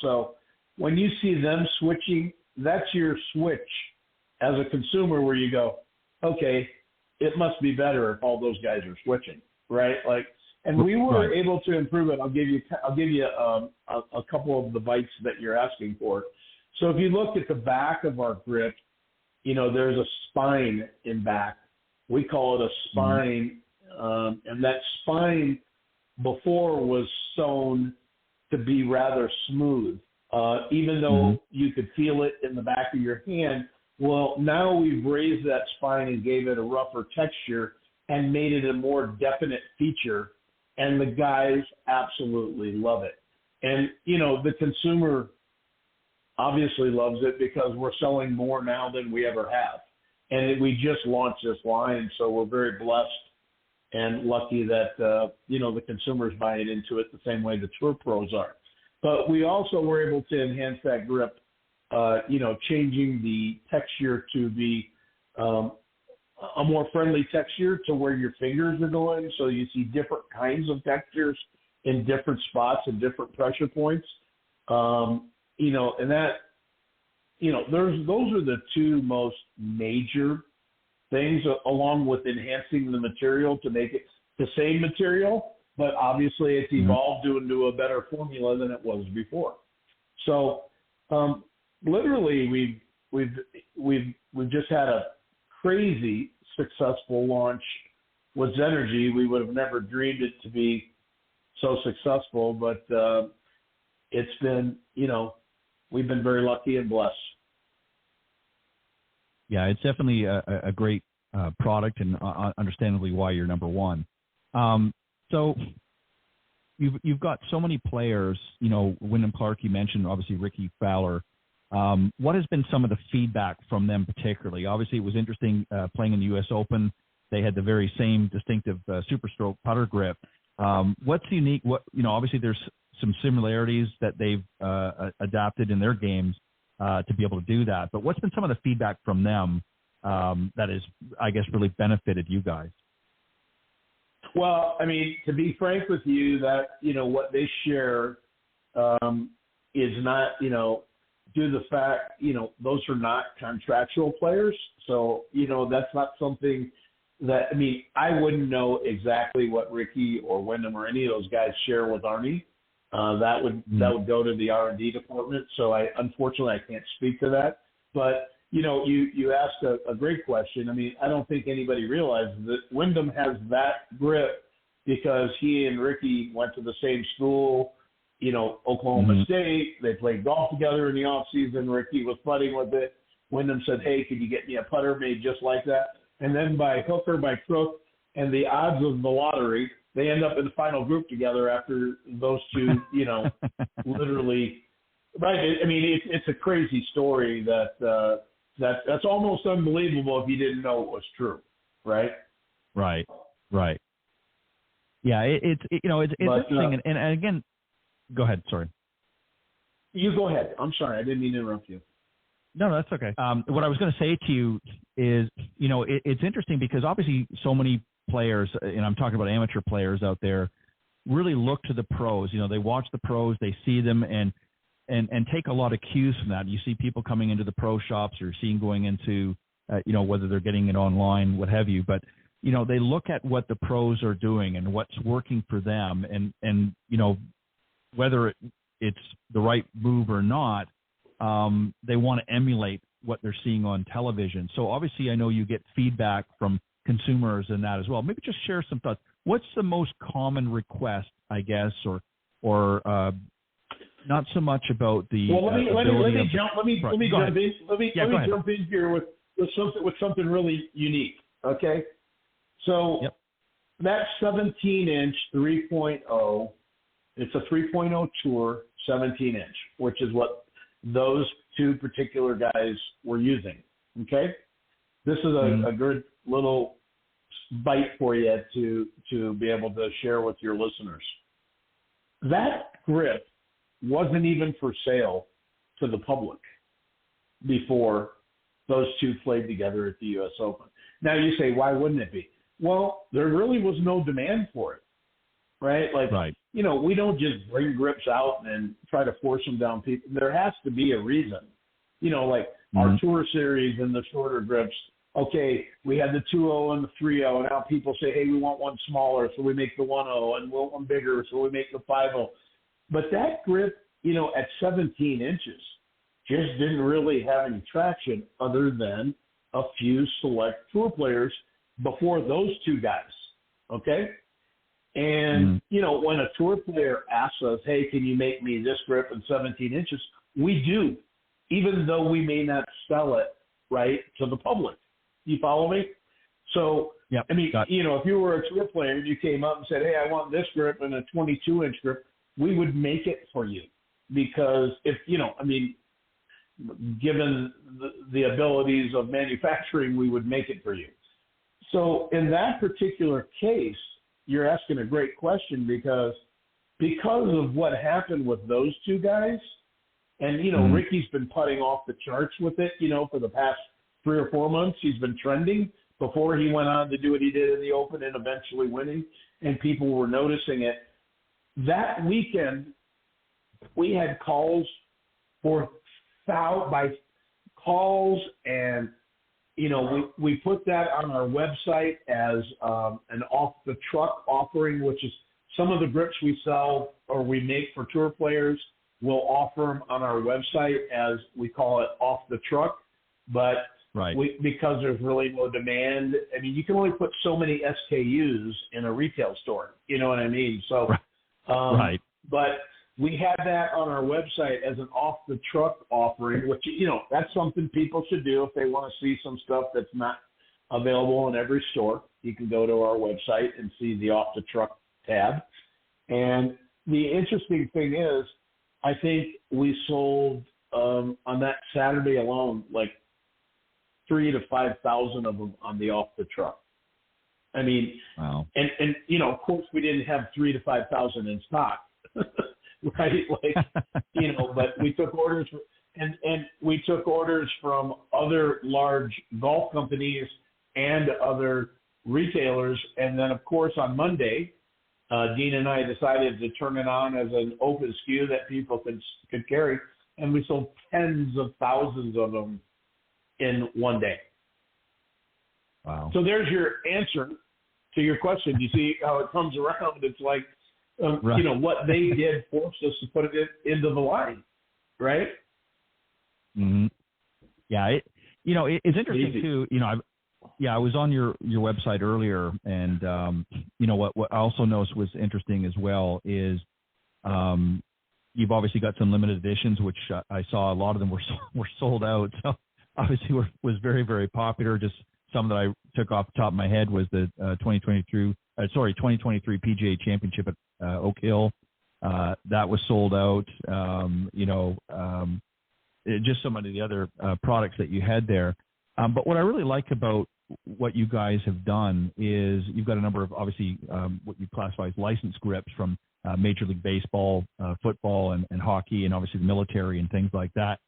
So when you see them switching, that's your switch as a consumer where you go, okay, it must be better if all those guys are switching, right? And we were able to improve it. I'll give you a couple of the bites that you're asking for. So if you look at the back of our grip, there's a spine in back. We call it a spine, and that spine before was sewn to be rather smooth, even though you could feel it in the back of your hand. Well, now we've raised that spine and gave it a rougher texture and made it a more definite feature, and the guys absolutely love it. And, the consumer obviously loves it because we're selling more now than we ever have. And we just launched this line, so we're very blessed and lucky that, the consumer's buying into it the same way the tour pros are. But we also were able to enhance that grip, changing the texture to be a more friendly texture to where your fingers are going. So you see different kinds of textures in different spots and different pressure points. And that, those are the 2 most major things, along with enhancing the material to make it the same material, but obviously it's evolved into a better formula than it was before. So, literally we've just had a crazy successful launch with Zenergy. We would have never dreamed it to be so successful, but it's been, we've been very lucky and blessed. Yeah, it's definitely a great product, and understandably why you're number one. So you've got so many players, Wyndham Clark, you mentioned, obviously Ricky Fowler. What has been some of the feedback from them particularly? Obviously, it was interesting playing in the U.S. Open. They had the very same distinctive SuperStroke putter grip. What's unique? Obviously there's some similarities that they've adapted in their games to be able to do that. But what's been some of the feedback from them that has, I guess, really benefited you guys? Well, I mean, to be frank with you, that, what they share is not, due to the fact, those are not contractual players. So, that's not something that, I mean, I wouldn't know exactly what Ricky or Wyndham or any of those guys share with Arnie. That would go to the R&D department. So unfortunately, I can't speak to that. But, you asked a great question. I mean, I don't think anybody realizes that Wyndham has that grip because he and Ricky went to the same school, Oklahoma State. They played golf together in the off season. Ricky was putting with it. Wyndham said, "Hey, could you get me a putter made just like that?" And then by hook or by crook and the odds of the lottery, they end up in the final group together after those two, literally. Right. I mean, it's a crazy story that's almost unbelievable if you didn't know it was true. Right. Right. Yeah. It's interesting. And again, go ahead. Sorry. You go ahead. I'm sorry. I didn't mean to interrupt you. No, that's okay. What I was going to say to you is, it's interesting because obviously so many players, and I'm talking about amateur players out there, really look to the pros. They watch the pros, they see them, and take a lot of cues from that. You see people coming into the pro shops, or seeing going into, whether they're getting it online, what have you. But, they look at what the pros are doing and what's working for them, and whether it's the right move or not, they want to emulate what they're seeing on television. So obviously I know you get feedback from consumers and that as well. Maybe just share some thoughts. What's the most common request, I guess, or not so much about the let me jump in here with something really unique. Okay, so that 17-inch 3.0, it's a 3.0 tour 17-inch, which is what those two particular guys were using. Okay, this is a good little bite for you to be able to share with your listeners. That grip wasn't even for sale to the public before those two played together at the U.S. Open. Now you say, why wouldn't it be? Well, there really was no demand for it, right? We don't just bring grips out and try to force them down people. There has to be a reason. Our Tour Series and the shorter grips, okay, we had the 2.0 and the 3.0, and now people say, hey, we want one smaller, so we make the 1.0, and we want one bigger, so we make the 5.0. But that grip, at 17 inches, just didn't really have any traction other than a few select tour players before those two guys, okay? And, when a tour player asks us, hey, can you make me this grip in 17 inches, we do, even though we may not sell it, right, to the public. You follow me? So, if you were a tour player and you came up and said, hey, I want this grip and a 22-inch grip, we would make it for you because given the abilities of manufacturing, we would make it for you. So in that particular case, you're asking a great question because of what happened with those two guys, and, Ricky's been putting off the charts with it, for the past 3 or 4 months. He's been trending before he went on to do what he did in the Open and eventually winning, and people were noticing it. That weekend, we had calls by calls, and we put that on our website as an off-the-truck offering, which is some of the grips we sell or we make for tour players. We'll offer them on our website as we call it off-the-truck, but because there's really no demand. I mean, you can only put so many SKUs in a retail store. You know what I mean? So. But we have that on our website as an off-the-truck offering, which, that's something people should do if they want to see some stuff that's not available in every store. You can go to our website and see the off-the-truck tab. And the interesting thing is, I think we sold on that Saturday alone, 3,000 to 5,000 of them on the off-the-truck. I mean, wow. And of course we didn't have 3,000 to 5,000 in stock, right? But we took orders and we took orders from other large golf companies and other retailers. And then of course on Monday, Dean and I decided to turn it on as an open SKU that people could carry. And we sold tens of thousands of them in one day. Wow. So there's your answer to your question. You see how it comes around? It's like, what they did forced us to put it into the line, right? Mm-hmm. Yeah, It's interesting Easy. too. I was on your website earlier, and what I also noticed was interesting as well is you've obviously got some limited editions, which I saw a lot of them were sold out. So obviously was very, very popular. Just some that I took off the top of my head was the 2023 PGA Championship at Oak Hill. That was sold out. Just some of the other products that you had there. But what I really like about what you guys have done is you've got a number of, obviously, what you classify as licensed grips from Major League Baseball, football, and hockey, and obviously the military and things like that.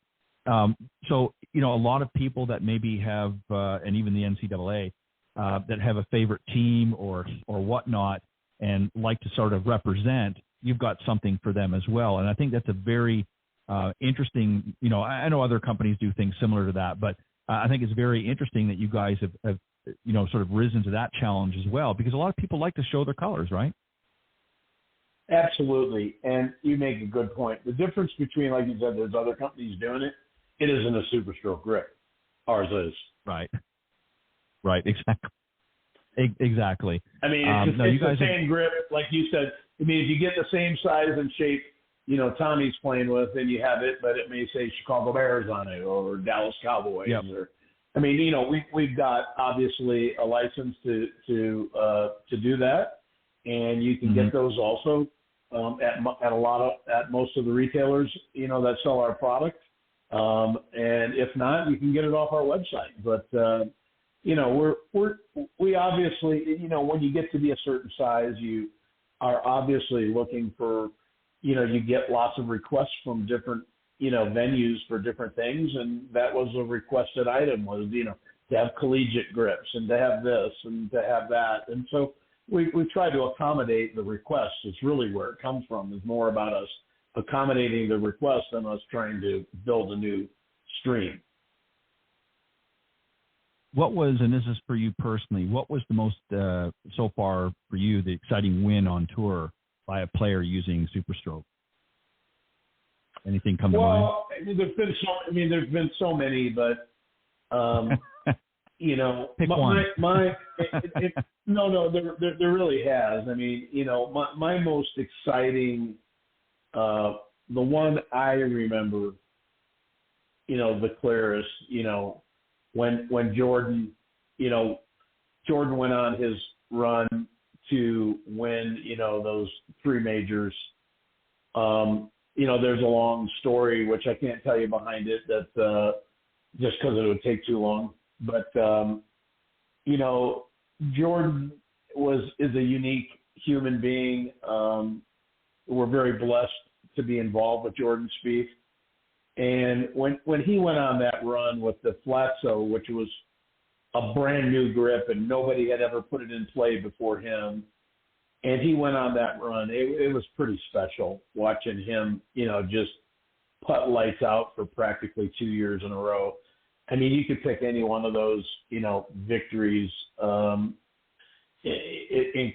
So, a lot of people that maybe have, and even the NCAA, that have a favorite team or whatnot and like to sort of represent, you've got something for them as well. And I think that's a very interesting, I know other companies do things similar to that, but I think it's very interesting that you guys have sort of risen to that challenge as well, because a lot of people like to show their colors, right? Absolutely. And you make a good point. The difference between, like you said, there's other companies doing it. It isn't a SuperStroke grip. Ours is. Right. Exactly. Exactly. I mean, it's the same grip, like you said. I mean, if you get the same size and shape, Tommy's playing with, then you have it, but it may say Chicago Bears on it or Dallas Cowboys. Yep. Or, I mean, we've got obviously a license to do that, and you can get those also at most of the retailers, that sell our product. And if not, you can get it off our website. But we obviously, when you get to be a certain size, you are obviously looking for, you get lots of requests from different, venues for different things. And that was a requested item was, to have collegiate grips and to have this and to have that. And so we try to accommodate the requests. It's really where it comes from. It's more about us accommodating the request than us trying to build a new stream. What was, and this is for you personally, what was the most, so far for you, the exciting win on tour by a player using SuperStroke? Anything come to mind? Well, there's been so many, but, Pick one. No, there really has. I mean, my most exciting, the one I remember, the clearest, when Jordan went on his run to win, those three majors. There's a long story, which I can't tell you behind it, that just because it would take too long. But, Jordan is a unique human being. We're very blessed to be involved with Jordan Spieth. And when he went on that run with the Flatso, which was a brand new grip and nobody had ever put it in play before him, and he went on that run, it was pretty special watching him, just putt lights out for practically 2 years in a row. I mean, you could pick any one of those, victories, in the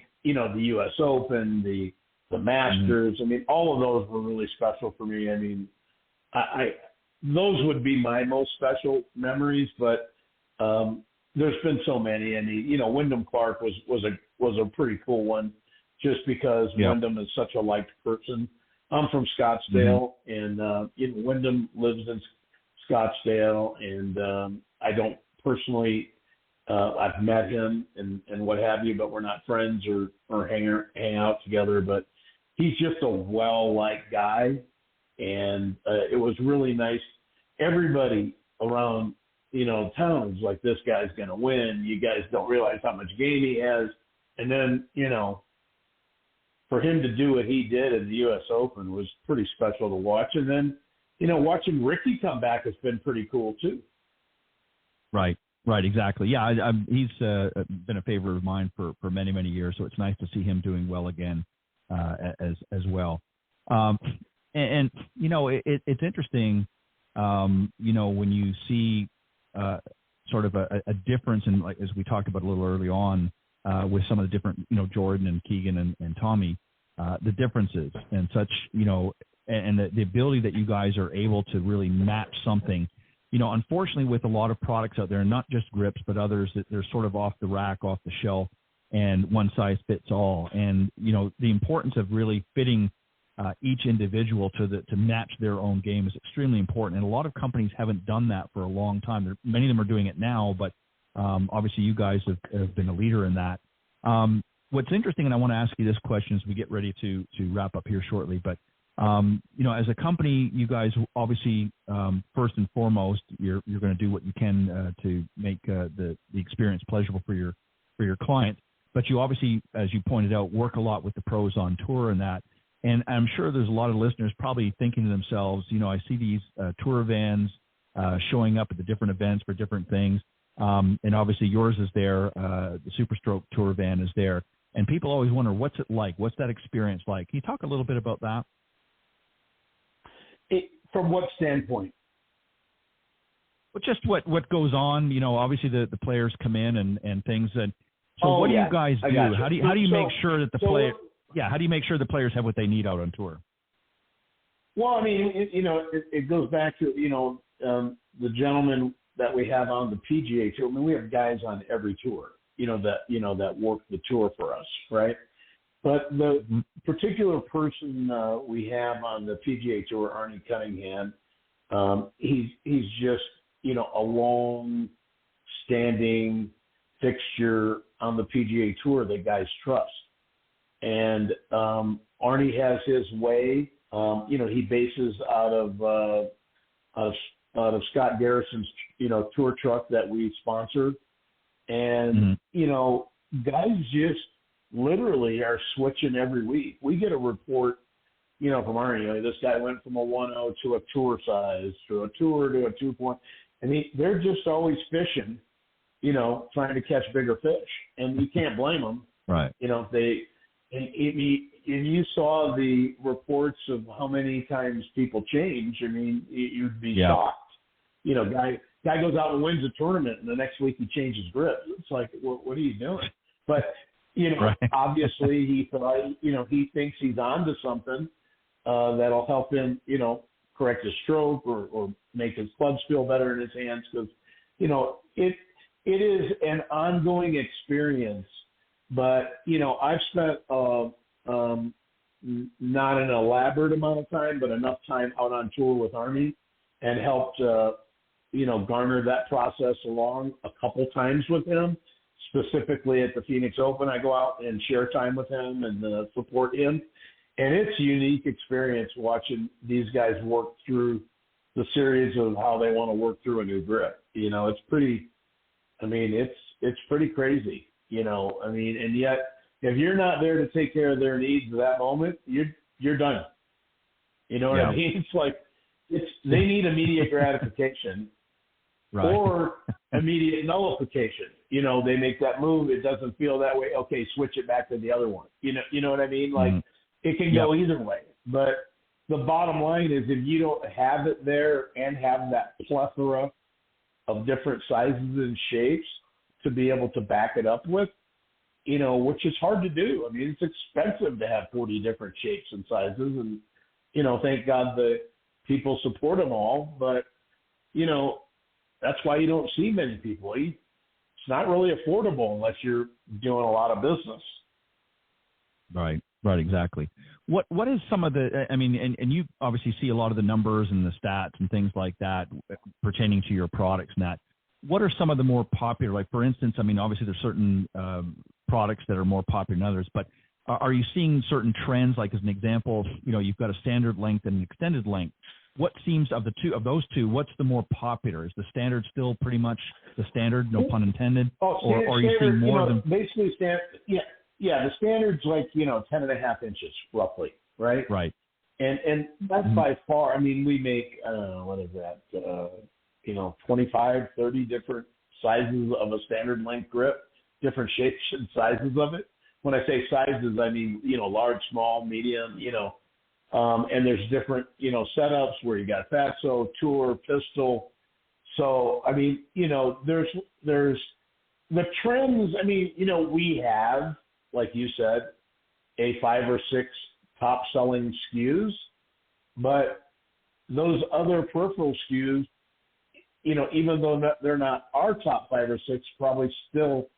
U.S. Open, the Masters. I mean, all of those were really special for me. I mean, those would be my most special memories, but there's been so many. I mean, Wyndham Clark was a pretty cool one, just because Wyndham is such a liked person. I'm from Scottsdale, and Wyndham lives in Scottsdale, and I don't personally. I've met him and what have you, but we're not friends or hang out together. But he's just a well-liked guy. And it was really nice. Everybody around, town was like, this guy's going to win. You guys don't realize how much game he has. And then, for him to do what he did in the U.S. Open was pretty special to watch. And then, watching Ricky come back has been pretty cool too. Right, exactly. Yeah, he's been a favorite of mine for many, many years. So it's nice to see him doing well again as well. And it's interesting, when you see sort of a difference in, like, as we talked about a little early on, with some of the different, Jordan and Keegan and Tommy, the differences and such, and the ability that you guys are able to really match something unfortunately with a lot of products out there, not just grips, but others, that they're sort of off the rack, off the shelf, and one size fits all. And, the importance of really fitting each individual to match their own game is extremely important. And a lot of companies haven't done that for a long time. Many of them are doing it now, but obviously you guys have been a leader in that. What's interesting, and I want to ask you this question as we get ready to wrap up here shortly, but as a company, you guys obviously, first and foremost, you're going to do what you can to make the experience pleasurable for your clients. But you obviously, as you pointed out, work a lot with the pros on tour and that. And I'm sure there's a lot of listeners probably thinking to themselves, I see these tour vans showing up at the different events for different things. And obviously yours is there. The SuperStroke tour van is there. And people always wonder, what's it like? What's that experience like? Can you talk a little bit about that? From what standpoint? Well, just what goes on. Obviously the players come in and things. And so what do you guys do? How do you make sure that the player? Yeah, how do you make sure the players have what they need out on tour? Well, I mean, it goes back to the gentleman that we have on the PGA Tour. I mean, we have guys on every tour, that work the tour for us, right? But the particular person we have on the PGA Tour, Arnie Cunningham, he's just a long-standing fixture on the PGA Tour that guys trust. And Arnie has his way. He bases out of Scott Garrison's tour truck that we sponsored, and guys just literally are switching every week. We get a report, from Arnie. This guy went from a 1.0 to a tour size to a tour to a 2 and they're just always fishing, trying to catch bigger fish, and you can't blame them. Right. If you saw the reports of how many times people change, I mean, you'd be shocked. Guy goes out and wins a tournament, and the next week he changes grips. It's like, what are you doing? But right. Obviously he thought, he thinks he's onto something that'll help him, correct his stroke or make his clubs feel better in his hands, because it is an ongoing experience. But, I've spent not an elaborate amount of time, but enough time out on tour with Arnie and helped, garner that process along a couple times with him, specifically at the Phoenix Open. I go out and share time with him and support him. And it's a unique experience watching these guys work through the series of how they want to work through a new grip. It's pretty crazy. And yet if you're not there to take care of their needs at that moment, you're done. You know what I mean? It's like they need immediate gratification right. or immediate nullification. They make that move, it doesn't feel that way. Okay, switch it back to the other one. You know what I mean? Like it can go either way. But the bottom line is, if you don't have it there and have that plethora of different sizes and shapes to be able to back it up with, which is hard to do. I mean, it's expensive to have 40 different shapes and sizes, and, thank God the people support them all. But, that's why you don't see many people. It's not really affordable unless you're doing a lot of business. Right, exactly. What is some of the, and you obviously see a lot of the numbers and the stats and things like that pertaining to your products and that. What are some of the more popular, like for instance, obviously there's certain products that are more popular than others, but are you seeing certain trends? Like as an example, you've got a standard length and an extended length. What seems of those two, what's the more popular? Is the standard still pretty much the standard, no pun intended? Or are you seeing more of them? Basically standard, the standard's like, 10.5 inches roughly, right? Right. And that's by far, we make, what is that, 25, 30 different sizes of a standard length grip, different shapes and sizes of it. When I say sizes, I mean, large, small, medium, and there's different, setups where you got Fatso, Tour, Pistol. So, there's the trends. We have, like you said, a 5 or 6 top selling SKUs, but those other peripheral SKUs, even though they're not our top 5 or 6, probably still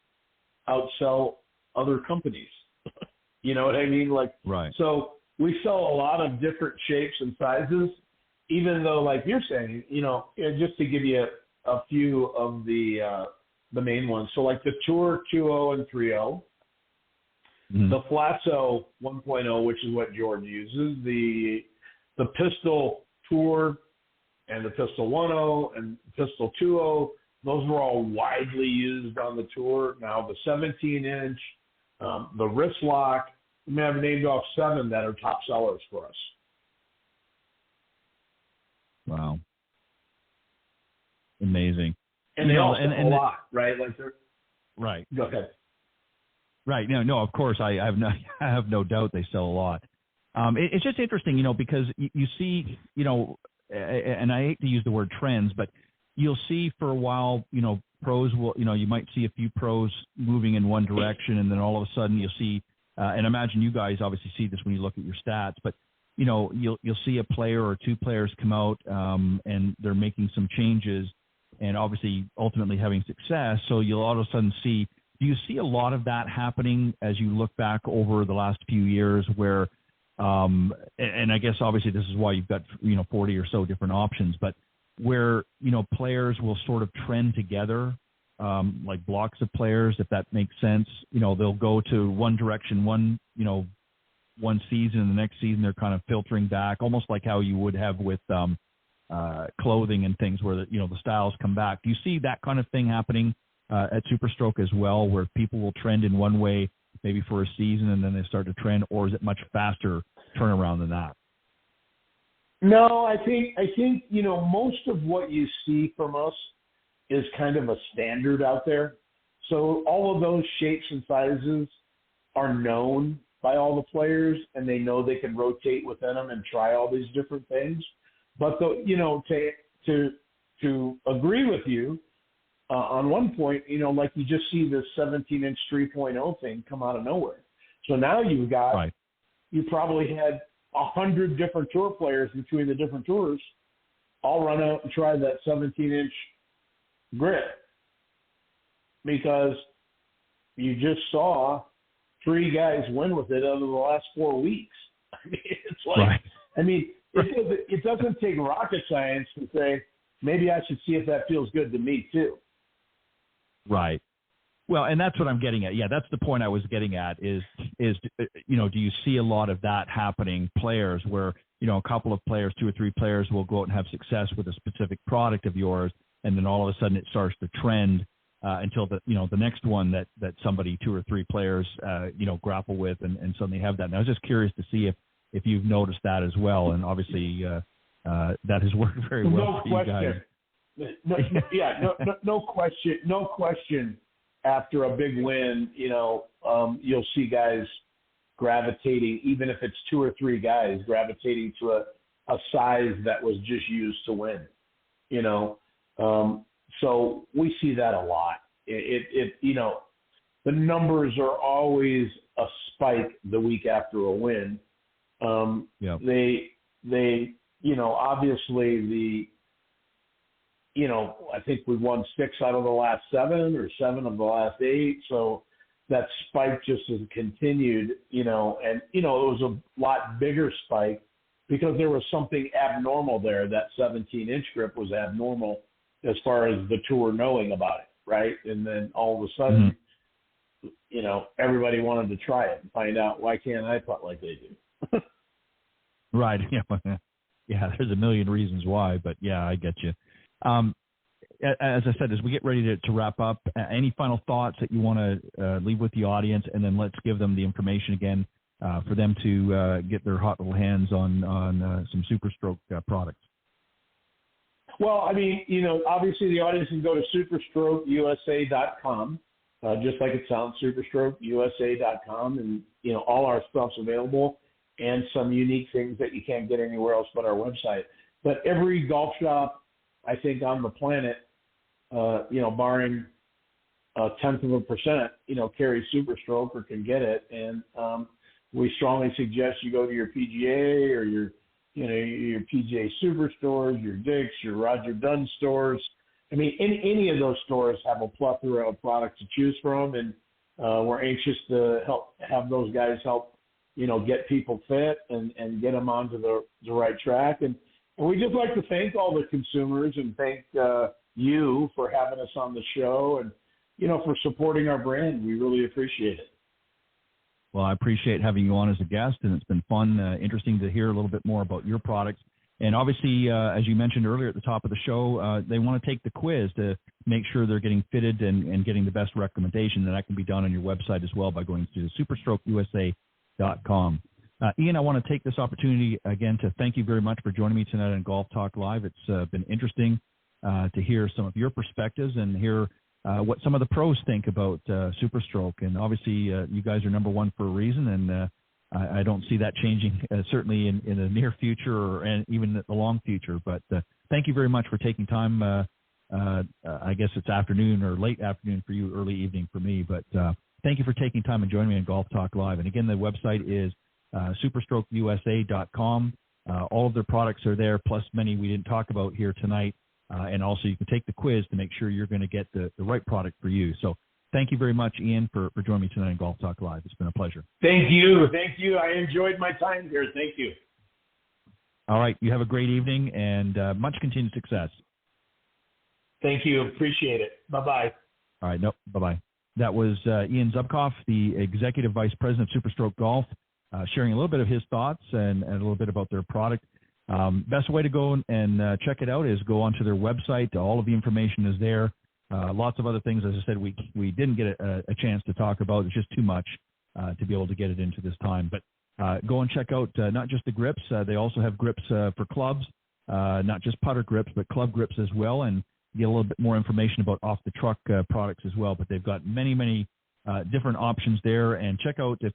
outsell other companies. You know what I mean? Like, right. So we sell a lot of different shapes and sizes, even though, like you're saying, just to give you a few of the main ones. So like the Tour 2.0 and 3.0, the Flatso 1.0, which is what Jordan uses, the Pistol Tour and the Pistol 1.0 and Pistol 2.0, those were all widely used on the Tour. Now the 17-inch, the wrist lock, we may have named off 7 that are top sellers for us. Wow. Amazing. And they all sell a lot, right? Like they're right. Go ahead. Right. No, of course, I have no doubt they sell a lot. It's just interesting, because you see, and I hate to use the word trends, but you'll see for a while, pros will, you might see a few pros moving in one direction, and then all of a sudden you'll see, and I imagine you guys obviously see this when you look at your stats, but you'll see a player or 2 players come out, and they're making some changes, and obviously ultimately having success. So you'll all of a sudden see. Do you see a lot of that happening as you look back over the last few years where, and I guess obviously this is why you've got, 40 or so different options, but where, players will sort of trend together, like blocks of players, if that makes sense. They'll go to one direction, one season, and the next season they're kind of filtering back, almost like how you would have with clothing and things where, the styles come back. Do you see that kind of thing happening at SuperStroke as well, where people will trend in one way maybe for a season and then they start to trend, or is it much faster turnaround than that? No, I think most of what you see from us is kind of a standard out there. So all of those shapes and sizes are known by all the players, and they know they can rotate within them and try all these different things. But to agree with you, on one point, like you just see this 17-inch 3.0 thing come out of nowhere. So now you've got, right. You probably had 100 different tour players between the different tours all run out and try that 17-inch grip because you just saw 3 guys win with it over the last 4 weeks. I mean, it's like, right. I mean, it doesn't take rocket science to say, maybe I should see if that feels good to me too. Right. Well, and that's what I'm getting at. Yeah, that's the point I was getting at is do you see a lot of that happening, players where, a couple of players, 2 or 3 players will go out and have success with a specific product of yours, and then all of a sudden it starts to trend until the next one that somebody, 2 or 3 players, grapple with and suddenly have that. And I was just curious to see if you've noticed that as well. And obviously that has worked very well for you guys. No question. After a big win, you'll see guys gravitating, even if it's 2 or 3 guys gravitating to a size that was just used to win. So we see that a lot. The numbers are always a spike the week after a win. They obviously I think we won 6 out of the last 7 or 7 of the last 8. So that spike just has continued, and it was a lot bigger spike because there was something abnormal there. That 17-inch grip was abnormal as far as the tour knowing about it, right? And then all of a sudden, everybody wanted to try it and find out, why can't I putt like they do? Right. Yeah, there's a million reasons why, but yeah, I get you. As I said, as we get ready to wrap up, any final thoughts that you want to leave with the audience, and then let's give them the information again for them to get their hot little hands on some SuperStroke products. Well, I mean, obviously the audience can go to superstrokeusa.com, just like it sounds, superstrokeusa.com, and, all our stuff's available and some unique things that you can't get anywhere else but our website. But every golf shop, I think, on the planet, barring a 1/10%, carries SuperStroke or can get it. And we strongly suggest you go to your PGA or your PGA Superstores, your Dick's, your Roger Dunn stores, I mean, any of those stores have a plethora of products to choose from, and we're anxious to have those guys help, get people fit and get them onto the right track. And we'd just like to thank all the consumers and thank you for having us on the show and, for supporting our brand. We really appreciate it. Well, I appreciate having you on as a guest, and it's been fun, interesting to hear a little bit more about your products. And obviously, as you mentioned earlier at the top of the show, they want to take the quiz to make sure they're getting fitted and getting the best recommendation. And that can be done on your website as well by going to SuperStrokeUSA.com. Ian, I want to take this opportunity again to thank you very much for joining me tonight on Golf Talk Live. It's been interesting to hear some of your perspectives and hear what some of the pros think about SuperStroke. And obviously, you guys are number one for a reason, and I don't see that changing, certainly in the near future or even the long future. But thank you very much for taking time. I guess it's afternoon or late afternoon for you, early evening for me. But thank you for taking time and joining me on Golf Talk Live. And again, the website is SuperStrokeUSA.com. All of their products are there, plus many we didn't talk about here tonight. And also you can take the quiz to make sure you're going to get the right product for you. So thank you very much, Ian, for joining me tonight on Golf Talk Live. It's been a pleasure. Thank you. Thank you. I enjoyed my time here. Thank you. All right. You have a great evening and much continued success. Thank you. Appreciate it. Bye-bye. All right. No, bye-bye. That was Ian Zubkoff, the Executive Vice President of SuperStroke Golf, sharing a little bit of his thoughts and a little bit about their product. Best way to go and check it out is go onto their website. All of the information is there. Lots of other things, as I said, we didn't get a chance to talk about. It's just too much to be able to get it into this time. But go and check out not just the grips. They also have grips for clubs, not just putter grips, but club grips as well, and get a little bit more information about off-the-truck products as well. But they've got many different options there. And check out, if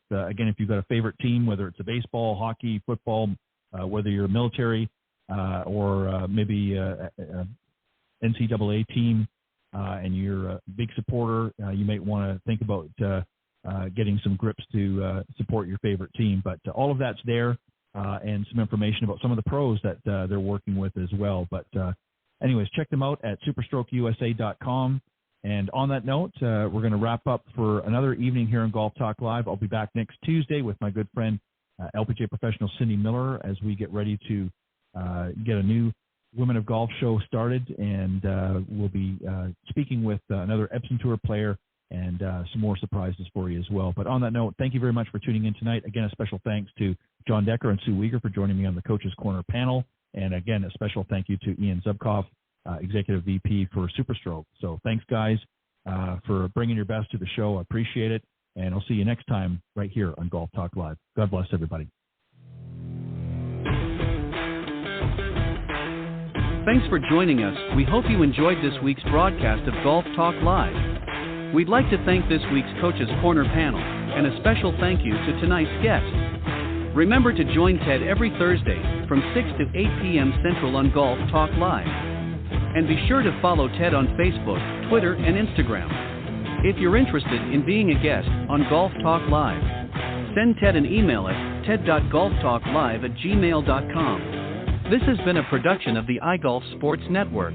you've got a favorite team, whether it's a baseball, hockey, football, whether you're a military or maybe NCAA team, and you're a big supporter, you might want to think about getting some grips to support your favorite team. But all of that's there, and some information about some of the pros that they're working with as well. But anyways, check them out at SuperStrokeUSA.com. And on that note, we're going to wrap up for another evening here on Golf Talk Live. I'll be back next Tuesday with my good friend, LPGA professional Cindy Miller, as we get ready to get a new Women of Golf show started, and we'll be speaking with another Epson Tour player and some more surprises for you as well. But on that note, thank you very much for tuning in tonight. Again, a special thanks to John Decker and Sue Weger for joining me on the Coach's Corner panel. And again, a special thank you to Ian Zubkoff, Executive VP for SuperStroke. So thanks, guys, for bringing your best to the show. I appreciate it. And I'll see you next time right here on Golf Talk Live. God bless everybody. Thanks for joining us. We hope you enjoyed this week's broadcast of Golf Talk Live. We'd like to thank this week's Coach's Corner panel, and a special thank you to tonight's guest. Remember to join Ted every Thursday from 6 to 8 p.m. Central on Golf Talk Live. And be sure to follow Ted on Facebook, Twitter, and Instagram. If you're interested in being a guest on Golf Talk Live, send Ted an email at ted.golftalklive@gmail.com. This has been a production of the iGolf Sports Network.